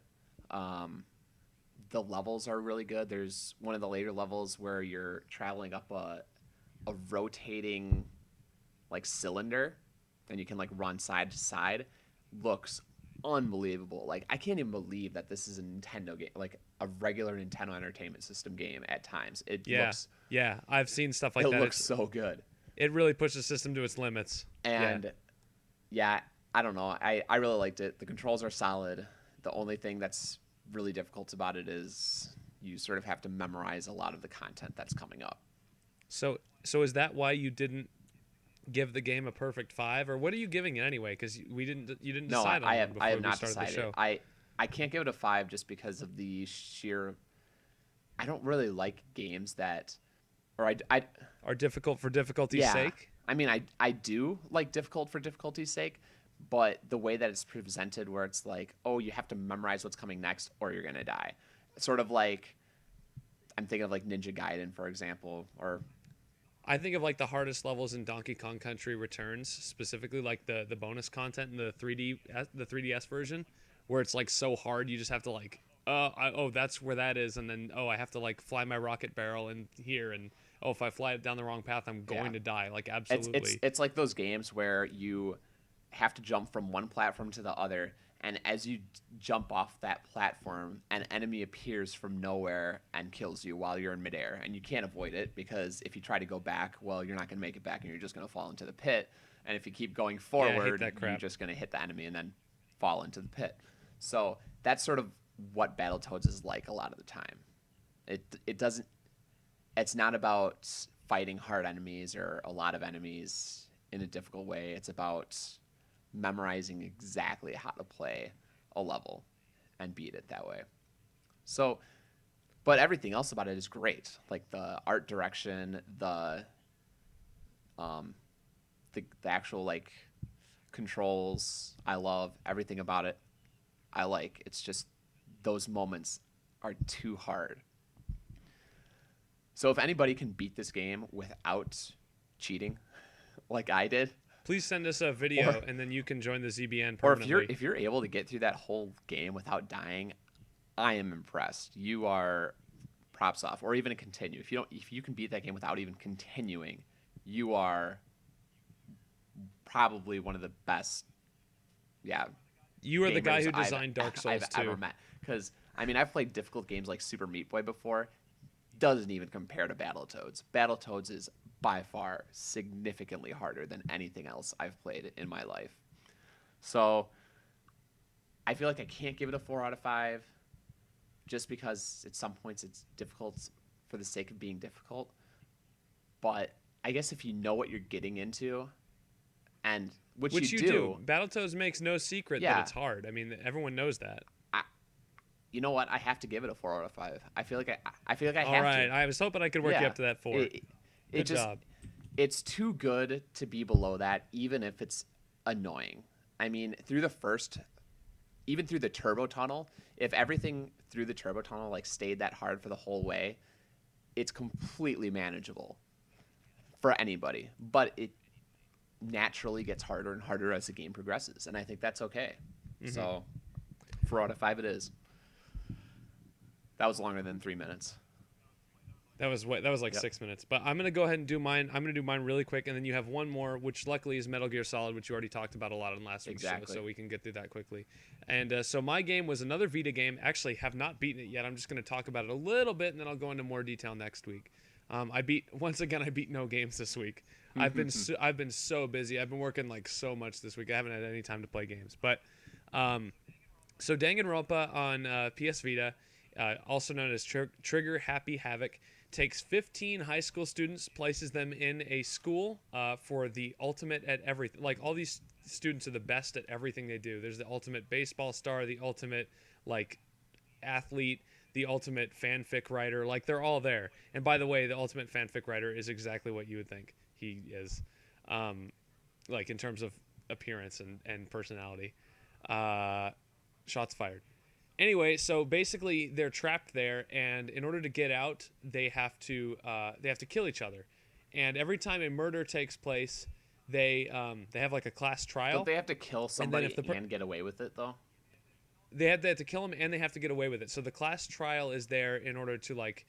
The levels are really good. There's one of the later levels where you're traveling up a rotating like cylinder, and you can like run side to side. Looks unbelievable. Like, I can't even believe that this is a Nintendo game, like a regular Nintendo Entertainment System game at times. Yeah, I've seen stuff like that. It looks so good. It really pushes the system to its limits. And I don't know. I really liked it. The controls are solid. The only thing that's really difficult about it is you sort of have to memorize a lot of the content that's coming up. So is that why you didn't give the game a perfect 5, or what are you giving it anyway? Because you didn't decide on it before we started the show. I can't give it a 5 just because of the sheer. I don't really like games that, or I are difficult for difficulty's sake. I mean, I do like difficult for difficulty's sake, but the way that it's presented, where it's like, oh, you have to memorize what's coming next, or you're gonna die. Sort of like, I'm thinking of like Ninja Gaiden, for example, or. I think of like the hardest levels in Donkey Kong Country Returns, specifically like the bonus content in the 3DS version, where it's like so hard you just have to like, that's where that is, and then I have to like fly my rocket barrel in here, and if I fly it down the wrong path, I'm going to die. Like, absolutely. It's like those games where you have to jump from one platform to the other, And as you jump off that platform, an enemy appears from nowhere and kills you while you're in midair. And you can't avoid it because if you try to go back, well, you're not going to make it back and you're just going to fall into the pit. And if you keep going Yeah, I hate forward, that crap. you're just going to hit the enemy and then fall into the pit. So that's sort of what Battletoads is like a lot of the time. It doesn't. It's not about fighting hard enemies or a lot of enemies in a difficult way. It's about memorizing exactly how to play a level and beat it that way. So, but everything else about it is great. Like the art direction, the actual like controls, I love everything about it. I like. It's just those moments are too hard. So if anybody can beat this game without cheating, like I did, Please send us a video, or and then you can join the ZBN or permanently. if you're able to get through that whole game without dying, I am impressed. You are props off, or even a continue. If you can beat that game without even continuing, you are probably one of the best. Yeah, You are the guy who gamers designed Dark Souls I've 2. ever met. Because I mean, I've played difficult games like Super Meat Boy before. Doesn't even compare to Battletoads. Battletoads is by far significantly harder than anything else I've played in my life. So I feel like I can't give it a 4 out of 5, just because at some points it's difficult for the sake of being difficult. But I guess if you know what you're getting into, and Which you do. Battletoads makes no secret that Yeah. it's hard. I mean, everyone knows that. I, you know what? I have to give it a 4 out of 5. I feel like I feel like I All have right, to. I was hoping I could work you Yeah. up to that 4. It, it Good just job. it's too good to be below that, even if it's annoying. I mean, even through the turbo tunnel, if everything through the turbo tunnel like stayed that hard for the whole way, it's completely manageable for anybody. But it naturally gets harder and harder as the game progresses, and I think that's okay. So, 4 out of 5 it is. That was longer than 3 minutes. That was like Yep. 6 minutes. But I'm gonna go ahead and do mine. I'm gonna do mine really quick, and then you have one more, which luckily is Metal Gear Solid, which you already talked about a lot in last week's show, Exactly. so we can get through that quickly. And so my game was another Vita game. Actually, have not beaten it yet. I'm just gonna talk about it a little bit, and then I'll go into more detail next week. I beat no games this week. I've been so busy. I've been working like so much this week. I haven't had any time to play games. But so Danganronpa on PS Vita, also known as Trigger Happy Havoc, takes 15 high school students, places them in a school for the ultimate at everything. Like all these students are the best at everything they do. There's the ultimate baseball star, the ultimate like athlete, the ultimate fanfic writer. Like they're all there. And by the way, the ultimate fanfic writer is exactly what you would think he is, like in terms of appearance and personality. Shots fired. Anyway, so basically they're trapped there, and in order to get out, they have to kill each other. And every time a murder takes place, they have like a class trial. Don't they have to kill somebody if the and get away with it though? They have to kill them, and they have to get away with it. So the class trial is there in order to like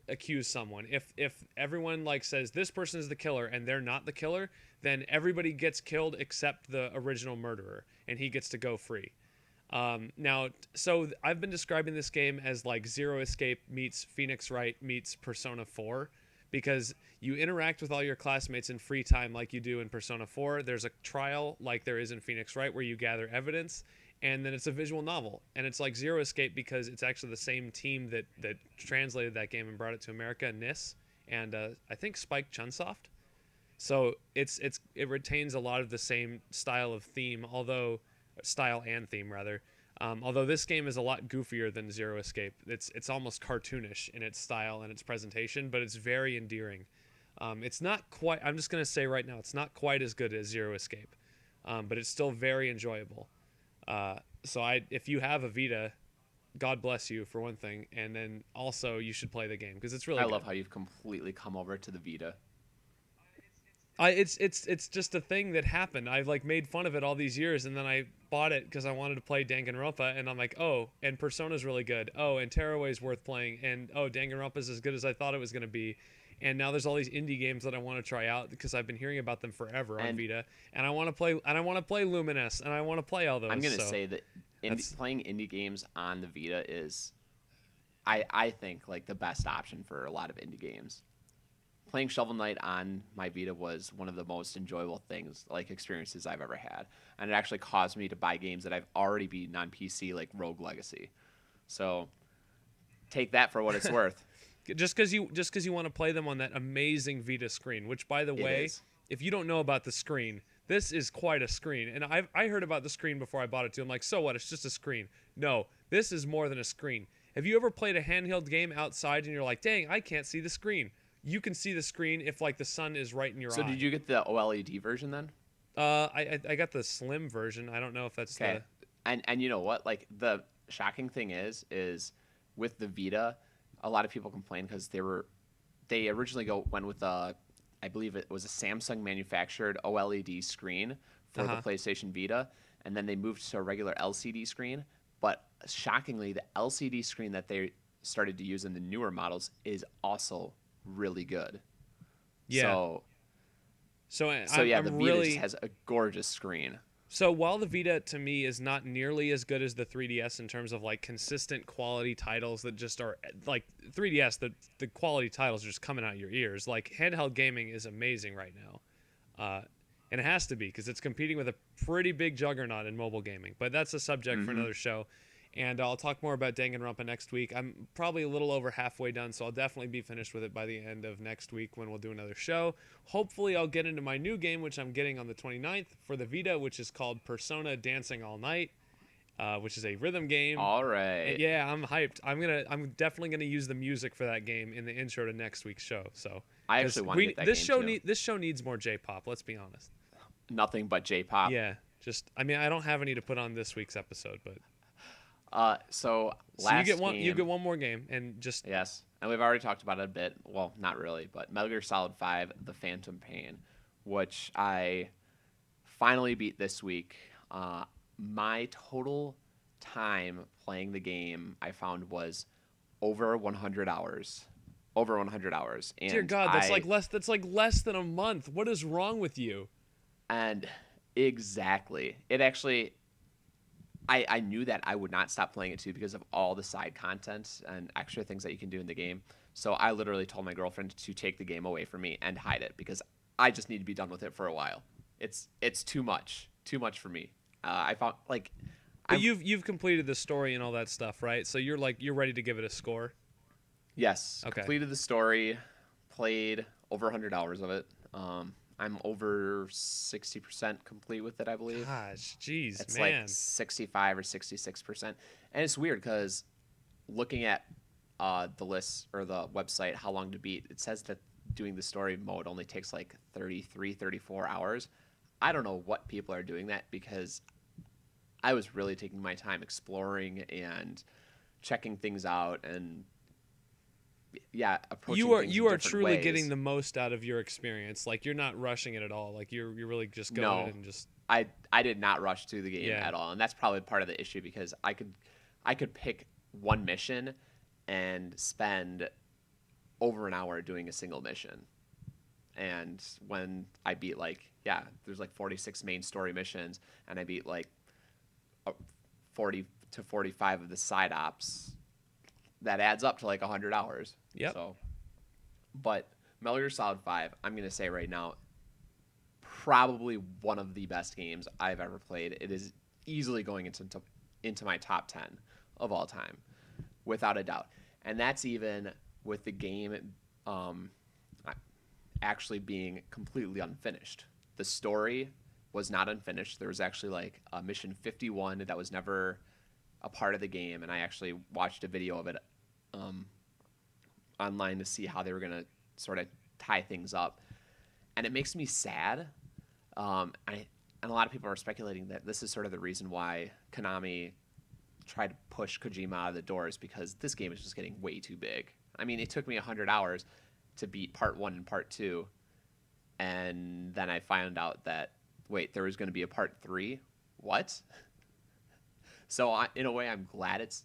accuse someone. If everyone like says this person is the killer and they're not the killer, then everybody gets killed except the original murderer, and he gets to go free. Now, so I've been describing this game as like Zero Escape meets Phoenix Wright meets Persona 4, because you interact with all your classmates in free time like you do in Persona 4. There's a trial like there is in Phoenix Wright where you gather evidence, and then it's a visual novel. And it's like Zero Escape because it's actually the same team that translated that game and brought it to America, NIS, and I think Spike Chunsoft. So it retains a lot of the same style of theme, style and theme rather. Although this game is a lot goofier than Zero Escape. It's almost cartoonish in its style and its presentation, but it's very endearing. It's not quite. I'm just gonna say right now, it's not quite as good as Zero Escape, but it's still very enjoyable. If you have a Vita, God bless you for one thing, and then also you should play the game because it's really. I good. love how you've completely come over to the Vita. It's just a thing that happened. I've like made fun of it all these years, and then I bought it because I wanted to play Danganronpa, and I'm like, oh, and Persona's really good. Oh, and Tearaway's worth playing, and oh, Danganronpa's as good as I thought it was gonna be, and now there's all these indie games that I want to try out because I've been hearing about them forever on And Vita, and I want to play Luminous, and I want to play all those. I'm gonna So say that that's playing indie games on the Vita is, I think, like the best option for a lot of indie games. Playing Shovel Knight on my Vita was one of the most enjoyable things, like experiences I've ever had, and it actually caused me to buy games that I've already beaten on PC, like Rogue Legacy. So take that for what it's worth. just because you want to play them on that amazing Vita screen. Which, by the It way, is. if you don't know about the screen, this is quite a screen. And I heard about the screen before I bought it too. I'm like, so what? It's just a screen. No, this is more than a screen. Have you ever played a handheld game outside and you're like, dang, I can't see the screen? You can see the screen if like the sun is right in your So eye. did you get the OLED version then? I got the slim version. I don't know if that's Okay. And you know what? Like the shocking thing is with the Vita, a lot of people complain because they originally went with I believe it was a Samsung manufactured OLED screen for the PlayStation Vita, and then they moved to a regular LCD screen. But shockingly, the LCD screen that they started to use in the newer models is also really good. Yeah. So Yeah, the I'm Vita really just has a gorgeous screen. So while the Vita to me is not nearly as good as the 3DS in terms of like consistent quality titles that just are like 3DS, the quality titles are just coming out your ears. Like handheld gaming is amazing right now, and it has to be because it's competing with a pretty big juggernaut in mobile gaming. But that's a subject for another show. And I'll talk more about Danganronpa next week. I'm probably a little over halfway done, so I'll definitely be finished with it by the end of next week when we'll do another show. Hopefully, I'll get into my new game, which I'm getting on the 29th for the Vita, which is called Persona Dancing All Night, which is a rhythm game. All And right. yeah, I'm hyped. I'm definitely gonna use the music for that game in the intro to next week's show. So, I 'cause actually want to get that game too. this show needs more J-pop. Let's be honest. Nothing but J-pop. Yeah, I mean, I don't have any to put on this week's episode, but. So So you last get one. game, You get one more game, and just yes, and we've already talked about it a bit. Well, not really, but Metal Gear Solid 5: The Phantom Pain, which I finally beat this week. My total time playing the game I found was over 100 hours. Over 100 hours, and dear God, that's like less. That's like less than a month. What is wrong with you? and exactly, it actually. I knew that I would not stop playing it too because of all the side content and extra things that you can do in the game. So I literally told my girlfriend to take the game away from me and hide it because I just need to be done with it for a while. It's too much for me. I found like, But you've completed the story and all that stuff, right? So you're ready to give it a score. yes, Okay. completed the story, played over 100 hours of it. I'm over 60% complete with it, I believe. Gosh, jeez, It's man. like 65 or 66%. And it's weird because looking at the list or the website, how long to beat, it says that doing the story mode only takes like 33, 34 hours. I don't know what people are doing that because I was really taking my time exploring and checking things out and yeah, approaching You are things you in are different truly ways. getting the most out of your experience. Like you're not rushing it at all. Like you're really just going No. in and just I did not rush through the game Yeah. at all, and that's probably part of the issue because I could pick one mission and spend over an hour doing a single mission. And when I beat there's like 46 main story missions, and I beat like 40 to 45 of the side ops. That adds up to like 100 hours. Yep. So, but Metal Gear Solid 5, I'm gonna say right now, probably one of the best games I've ever played. It is easily going into my top 10 of all time, without a doubt. And that's even with the game actually being completely unfinished. The story was not unfinished. There was actually like a mission 51 that was never a part of the game, and I actually watched a video of it online to see how they were going to sort of tie things up. And it makes me sad. And a lot of people are speculating that this is sort of the reason why Konami tried to push Kojima out of the doors, because this game is just getting way too big. I mean, it took me 100 hours to beat part 1 and part 2, and then I found out that, wait, there was going to be a part 3? What? So in a way, I'm glad it's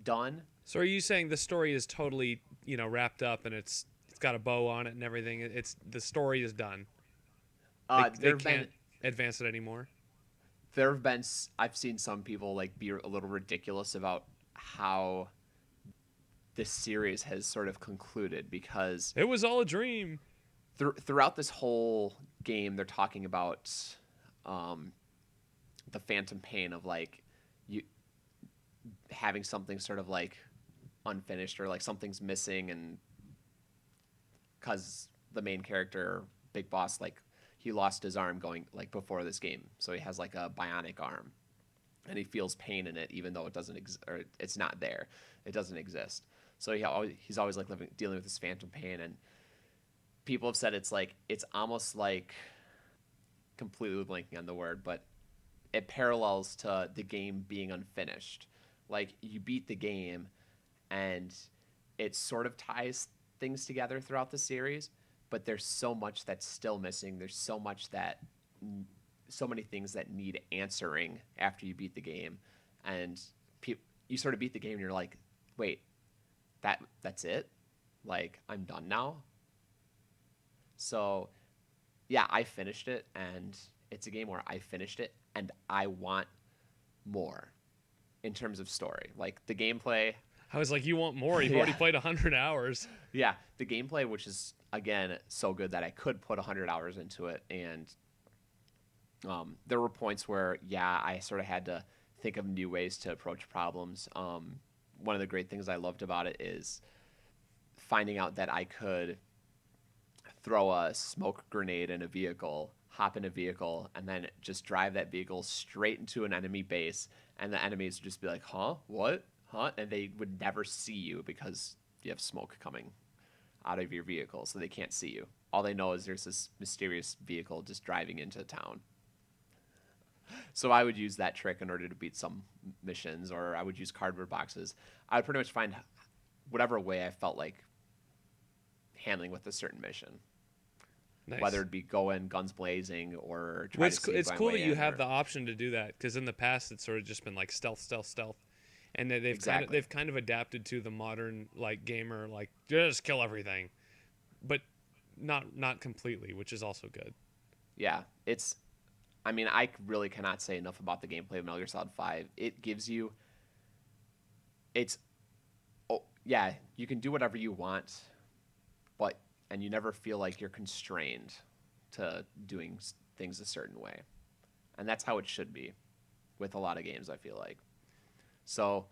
done. So are you saying the story is totally, wrapped up and it's It's got a bow on it and everything. It's the story is done. They There have been can't advance it anymore. I've seen some people like be a little ridiculous about how this series has sort of concluded, because It was all a dream. throughout this whole game they're talking about um, the phantom pain of like you having something sort of like unfinished, or like something's missing, and because the main character Big Boss, like he lost his arm going like before this game, so he has like a bionic arm, and he feels pain in it even though it doesn't or it's not there, it doesn't exist. So he's always like dealing with this phantom pain, and people have said it's almost like, completely blanking on the word, but it parallels to the game being unfinished. Like you beat the game, and it sort of ties things together throughout the series, but there's so much that's still missing. There's so many things that need answering after you beat the game, and you sort of beat the game and you're like, wait, that's it? Like I'm done now? So yeah, I finished it, and it's a game where I finished it and I want more in terms of story. Like the gameplay, I was like, you want more? You've already yeah. played 100 hours. Yeah, the gameplay, which is again so good that I could put 100 hours into it, and there were points where I sort of had to think of new ways to approach problems. One of the great things I loved about it is finding out that I could throw a smoke grenade in a vehicle, hop in a vehicle, and then just drive that vehicle straight into an enemy base, and the enemies would just be like, huh? What? Huh? And they would never see you because you have smoke coming out of your vehicle, so they can't see you. All they know is there's this mysterious vehicle just driving into town. So I would use that trick in order to beat some missions, or I would use cardboard boxes. I would pretty much find whatever way I felt like handling with a certain mission. Nice. Whether it be go in guns blazing or try Well, to sneak it's my cool way that you in, have or the option to do that, because in the past it's sort of just been like stealth, stealth, stealth, and exactly. they've kind of adapted to the modern like gamer, like just kill everything, but not completely, which is also good. Yeah, it's. I mean, I really cannot say enough about the gameplay of Metal Gear Solid 5. It gives you. It's. Oh yeah, you can do whatever you want, and you never feel like you're constrained to doing things a certain way, and that's how it should be, with a lot of games. I feel like. So,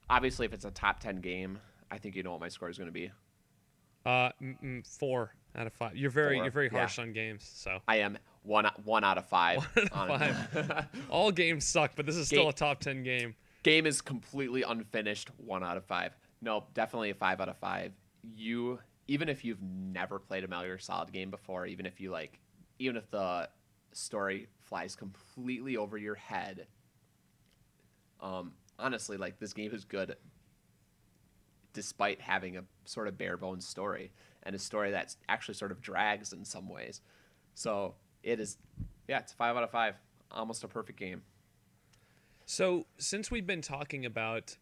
obviously, if it's a top 10 game, I think you know what my score is going to be. 4 out of 5. Four, You're very yeah. harsh on games, so I am one out of 5. 1 out of 5. All games suck, but this is still a top 10 game. Game is completely unfinished. 1 out of 5. No, definitely a 5 out of 5. Even if you've never played a Metal Gear Solid game before, even if the story flies completely over your head, honestly, like this game is good despite having a sort of bare bones story, and a story that actually sort of drags in some ways. So it is, it's a 5 out of 5, almost a perfect game. So since we've been talking about,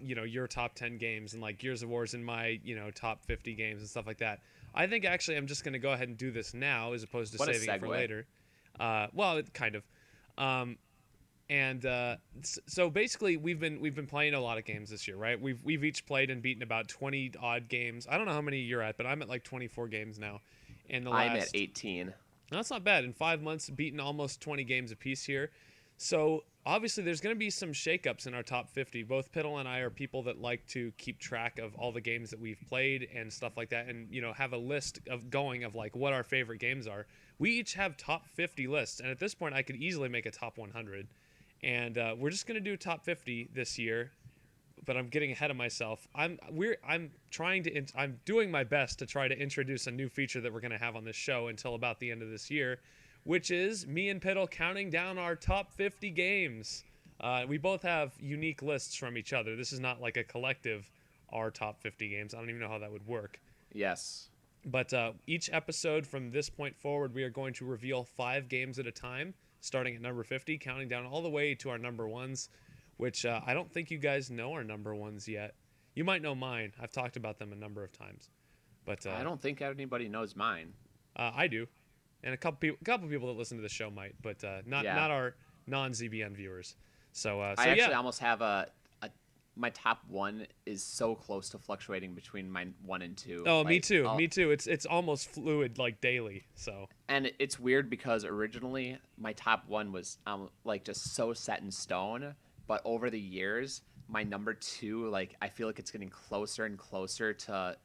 your top 10 games and like Gears of War's in my, top 50 games and stuff like that, I think actually I'm just going to go ahead and do this now as opposed to What a saving it for segue. later. Well, kind of. So basically we've been playing a lot of games this year, right? We've each played and beaten about 20 odd games. I don't know how many you're at, but I'm at like 24 games now. I'm at 18. That's not bad. In 5 months, beaten almost 20 games apiece here. So obviously there's going to be some shakeups in our top 50. Both Piddle and I are people that like to keep track of all the games that we've played and stuff like that, and have a list of like what our favorite games are. We each have top 50 lists, and at this point I could easily make a top 100. And we're just gonna do top 50 this year, but I'm getting ahead of myself. I'm doing my best to try to introduce a new feature that we're gonna have on this show until about the end of this year, which is me and Piddle counting down our top 50 games. We both have unique lists from each other. This is not like a collective our top 50 games. I don't even know how that would work. Yes. But each episode from this point forward, we are going to reveal 5 games at a time, starting at number 50, counting down all the way to our number ones, which I don't think you guys know our number ones yet. You might know mine. I've talked about them a number of times. But I don't think anybody knows mine. I do, and a couple people that listen to the show might, but Yeah. not our non-ZBN viewers. I So actually yeah. almost have a my top one is so close to fluctuating between my one and two. Oh, me Like, too. Me too. It's almost fluid like daily. So and it's weird because originally my top one was like just so set in stone, but over the years, my number two, like I feel like it's getting closer and closer to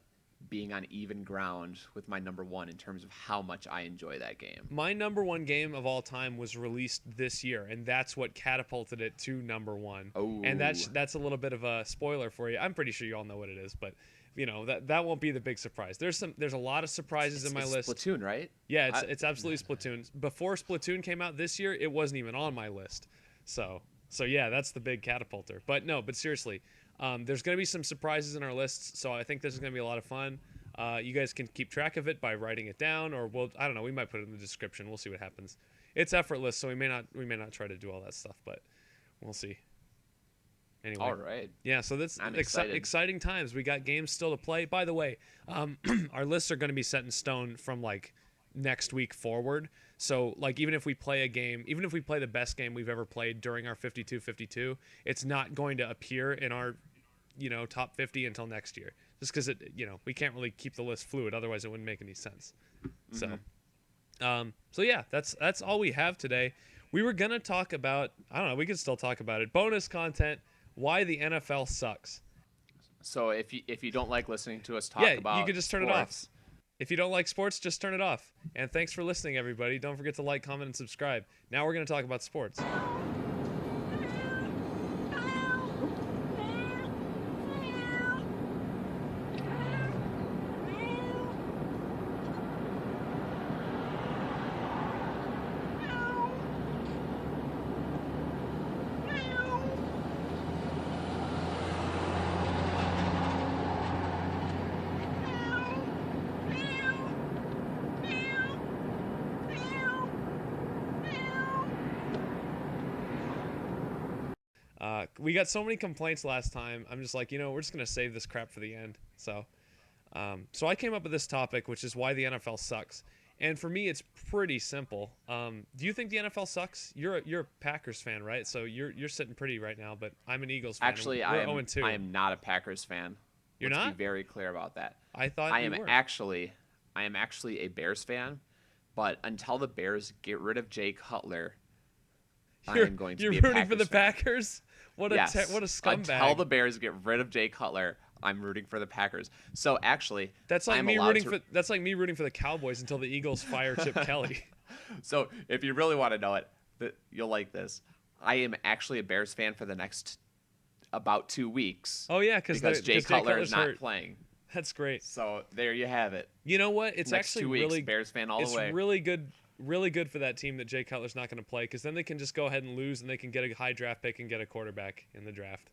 being on even ground with my number one in terms of how much I enjoy that game. my number one game of all time was released this year, and that's what catapulted it to number one. And Oh, that's a little bit of a spoiler for you. I'm pretty sure you all know what it is, but that won't be the big surprise. There's a lot of surprises in my it's list. Splatoon, right? Yeah, I, it's absolutely Splatoon. Before Splatoon came out this year, it wasn't even on my list. So yeah, that's the big catapulter. But no, but seriously, there's going to be some surprises in our lists. So I think this is going to be a lot of fun. You guys can keep track of it by writing it down, or I don't know, we might put it in the description. We'll see what happens. It's effortless, so we may not try to do all that stuff, but we'll see. Anyway, all right. yeah, so that's I'm excited. exciting times. We got games still to play. By the way, our lists are going to be set in stone from like next week forward. So like even if we play a game, even if we play the best game we've ever played during our 52-52, it's not going to appear in our top 50 until next year. Just because we can't really keep the list fluid, otherwise it wouldn't make any sense. Mm-hmm. So yeah, that's all we have today. We were gonna talk about, I don't know, we could still talk about it. Bonus content, why the NFL sucks. So if you don't like listening to us talk Yeah, about you could just turn it off. sports, If you don't like sports, just turn it off. And thanks for listening, everybody. Don't forget to like, comment, and subscribe. Now we're gonna talk about sports. We got so many complaints last time. I'm just like, we're just gonna save this crap for the end. So I came up with this topic, which is why the NFL sucks. And for me, it's pretty simple. Do you think the NFL sucks? You're a Packers fan, right? So you're sitting pretty right now. But I'm an Eagles fan. actually, We're 0-2. I am not a Packers fan. You're Let's not? be very clear about that. I thought I you am were. I am actually a Bears fan, but until the Bears get rid of Jay Cutler, I am going to You're be a rooting Packers for the fan. Packers? What a Yes. what a scumbag! Until the Bears get rid of Jay Cutler, I'm rooting for the Packers. So actually, That's like I'm me allowed rooting to... for that's like me rooting for the Cowboys until the Eagles fire Chip Kelly. So if you really want to know it, you'll like this. I am actually a Bears fan for the next about 2 weeks. Oh yeah, because Jay Cutler is not hurt. playing. That's great. So there you have it. You know what? It's Next actually 2 weeks, really Bears fan all it's the way. really good for that team that Jay Cutler's not going to play, because then they can just go ahead and lose, and they can get a high draft pick and get a quarterback in the draft.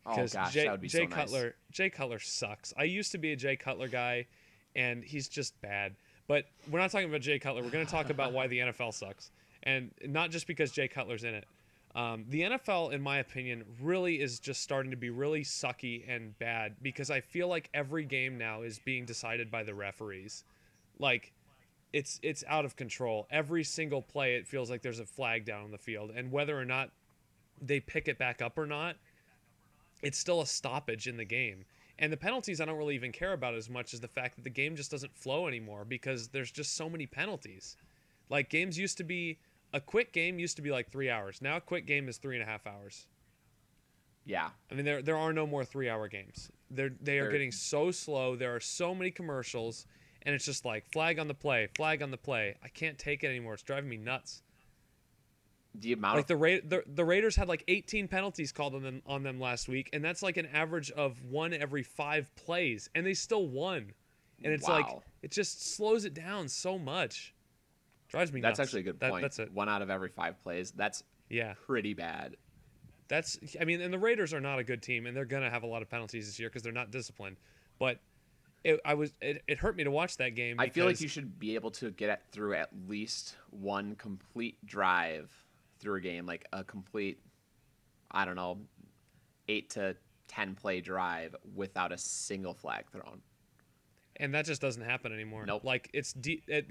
Oh gosh, that would be so nice. Jay Cutler sucks. I used to be a Jay Cutler guy, and he's just bad. But we're not talking about Jay Cutler. We're going to talk about why the NFL sucks, and not just because Jay Cutler's in it. The NFL, in my opinion, really is just starting to be really sucky and bad, because I feel like every game now is being decided by the referees. Like, it's out of control. Every single play, it feels like there's a flag down on the field, and whether or not they pick it back up or not, it's still a stoppage in the game. And the penalties I don't really even care about as much as the fact that the game just doesn't flow anymore, because there's just so many penalties. Like, games used to be, a quick game used to be like 3 hours. Now a quick game is 3.5 hours. Yeah. I mean, there are no more 3-hour games. They are getting so slow. There are so many commercials, and it's just like flag on the play, flag on the play. I can't take it anymore. It's driving me nuts. The amount Like the Raiders had like 18 penalties called on them last week, and that's like an average of 1 every 5 plays, and they still won. And it's like, it just slows it down so much. Drives me nuts. That's actually a good point. That's it. 1 out of every 5 plays. That's pretty bad. And the Raiders are not a good team, and they're gonna have a lot of penalties this year because they're not disciplined. But it hurt me to watch that game. I feel like you should be able to get through at least 1 complete drive through a game, like a complete, I don't know, 8 to 10 play drive without a single flag thrown. And that just doesn't happen anymore. Nope. Like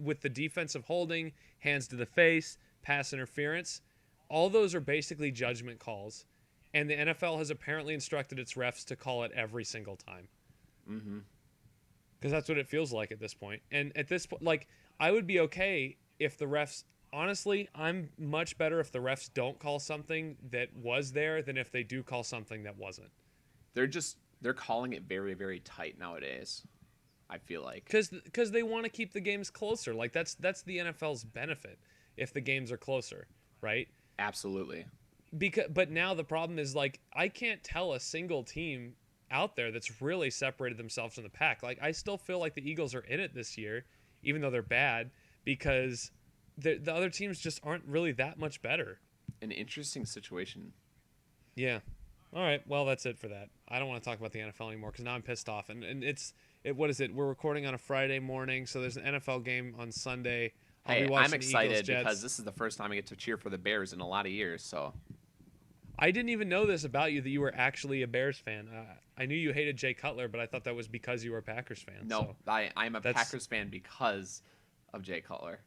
with the defensive holding, hands to the face, pass interference, all those are basically judgment calls, and the NFL has apparently instructed its refs to call it every single time. Mm-hmm. Because that's what it feels like at this point. And at this point, like, I would be okay if the refs. Honestly, I'm much better if the refs don't call something that was there than if they do call something that wasn't. They're calling it very, very tight nowadays. I feel like because they want to keep the games closer. Like that's the NFL's benefit if the games are closer, right? absolutely. But now the problem is, like, I can't tell a single team out there that's really separated themselves from the pack. Like, I still feel like the Eagles are in it this year, even though they're bad, because the other teams just aren't really that much better. An interesting situation. Yeah. All right. Well, that's it for that. I don't want to talk about the NFL anymore because now I'm pissed off. And what is it? We're recording on a Friday morning, so there's an NFL game on Sunday. I'll be Hey, watching I'm the excited Eagles, Jets. because this is the first time I get to cheer for the Bears in a lot of years. So I didn't even know this about you, that you were actually a Bears fan. I knew you hated Jay Cutler, but I thought that was because you were a Packers fan. no, So, I'm a Packers fan because of Jay Cutler.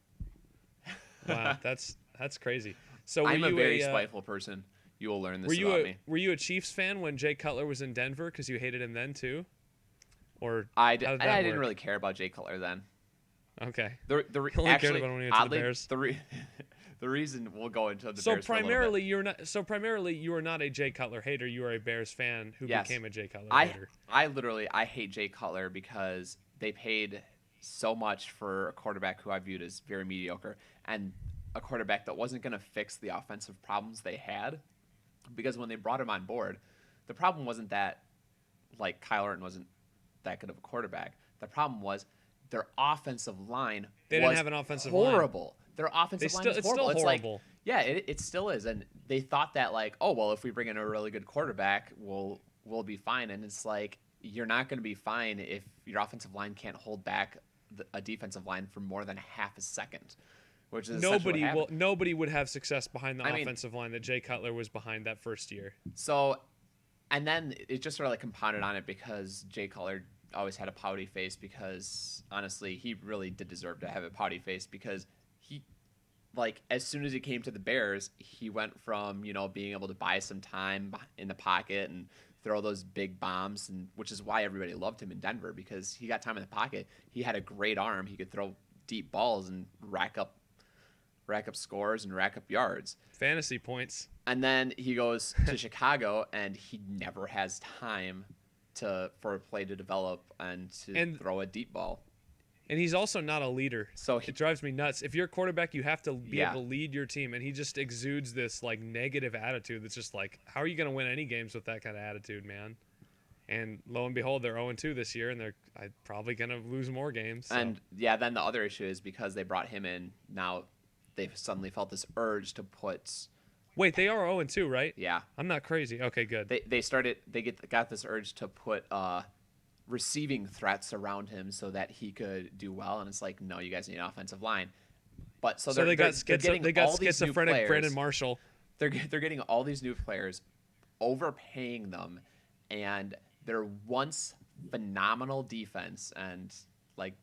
wow, that's crazy. So I'm a very spiteful person. You will learn this about me. Were you a Chiefs fan when Jay Cutler was in Denver because you hated him then too? Or I how did that didn't work? really care about Jay Cutler then. Okay. The You only cared actually, about when he went to the oddly, Bears. the reason we'll go into the So Bears for a little primarily bit. you're not. So primarily you are not a Jay Cutler hater. You are a Bears fan who Yes. became a Jay Cutler I hater. I hate Jay Cutler because they paid so much for a quarterback who I viewed as very mediocre and a quarterback that wasn't going to fix the offensive problems they had. Because when they brought him on board, the problem wasn't that like Kyle Orton wasn't that good of a quarterback. The problem was their offensive line They was didn't have an offensive line. horrible. Their offensive line was It's horrible. still It's like horrible. yeah, it still is. And they thought that like, oh well, if we bring in a really good quarterback, we'll be fine. And it's like you're not going to be fine if your offensive line can't hold back a defensive line for more than half a second. Which is Nobody would have success behind the I mean- offensive line that Jay Cutler was behind that first year. So, and then it just sort of like compounded on it because Jay Cutler always had a pouty face because honestly, he really did deserve to have a pouty face because he, like, as soon as he came to the Bears, he went from, being able to buy some time in the pocket and throw those big bombs, and which is why everybody loved him in Denver because he got time in the pocket. He had a great arm. He could throw deep balls and rack up scores and rack up yards. Fantasy points. And then he goes to Chicago, and he never has time for a play to develop and throw a deep ball. And he's also not a leader. So it drives me nuts. If you're a quarterback, you have to be Yeah. able to lead your team, and he just exudes this like negative attitude that's just like, how are you going to win any games with that kind of attitude, man? And lo and behold, they're 0-2 this year, and they're probably going to lose more games. So. And yeah, then the other issue is because they brought him in, now they've suddenly felt this urge to put. Wait, they are 0-2, right? Yeah, I'm not crazy. Okay, good. they got this urge to put receiving threats around him so that he could do well, and it's like, no, you guys need an offensive line. But so they got all these new schizophrenic players. Brandon Marshall. They're getting all these new players, overpaying them, and their once phenomenal defense. And like,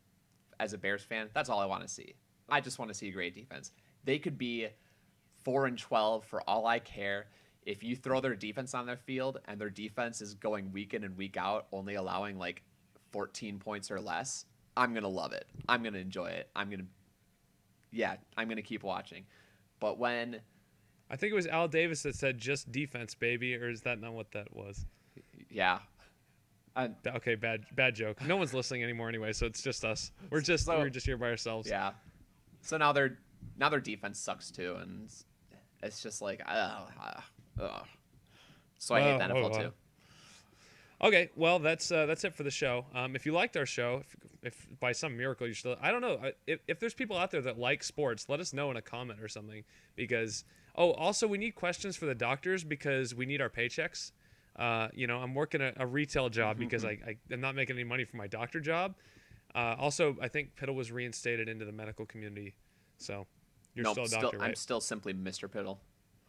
as a Bears fan, that's all I want to see. I just want to see a great defense. They could be 4-12 for all I care. If you throw their defense on their field and their defense is going week in and week out, only allowing like 14 points or less, I'm gonna love it. I'm gonna enjoy it. I'm gonna keep watching. But when I think it was Al Davis that said just defense, baby, or is that not what that was? yeah. Okay, bad joke. No one's listening anymore anyway, so it's just us. We're just here by ourselves. Yeah. So now their defense sucks too, and it's just like, So I hate the NFL too. Okay, well that's it for the show. If you liked our show, if by some miracle you still, I don't know, if there's people out there that like sports, let us know in a comment or something. Because also we need questions for the doctors because we need our paychecks. I'm working a retail job because I'm not making any money for my doctor job. Also, I think Piddle was reinstated into the medical community, so you're still a doctor, right? I'm still simply Mr. Piddle.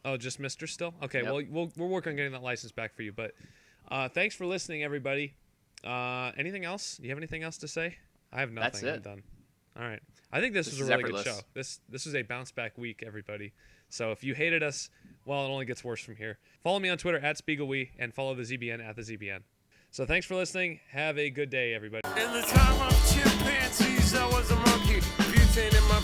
Oh, just Mr. still? Okay, Yep. well, we'll work on getting that license back for you. But thanks for listening, everybody. Anything else? Do you have anything else to say? I have nothing. That's it. I'm done. All right. I think this was a is really good Effortless. show. This was a bounce back week, everybody. So if you hated us, well, it only gets worse from here. Follow me on Twitter at SpiegelWe and follow the ZBN at the ZBN. So thanks for listening. Have a good day, everybody. In the time of chimpanzees, I was a monkey. Butane in my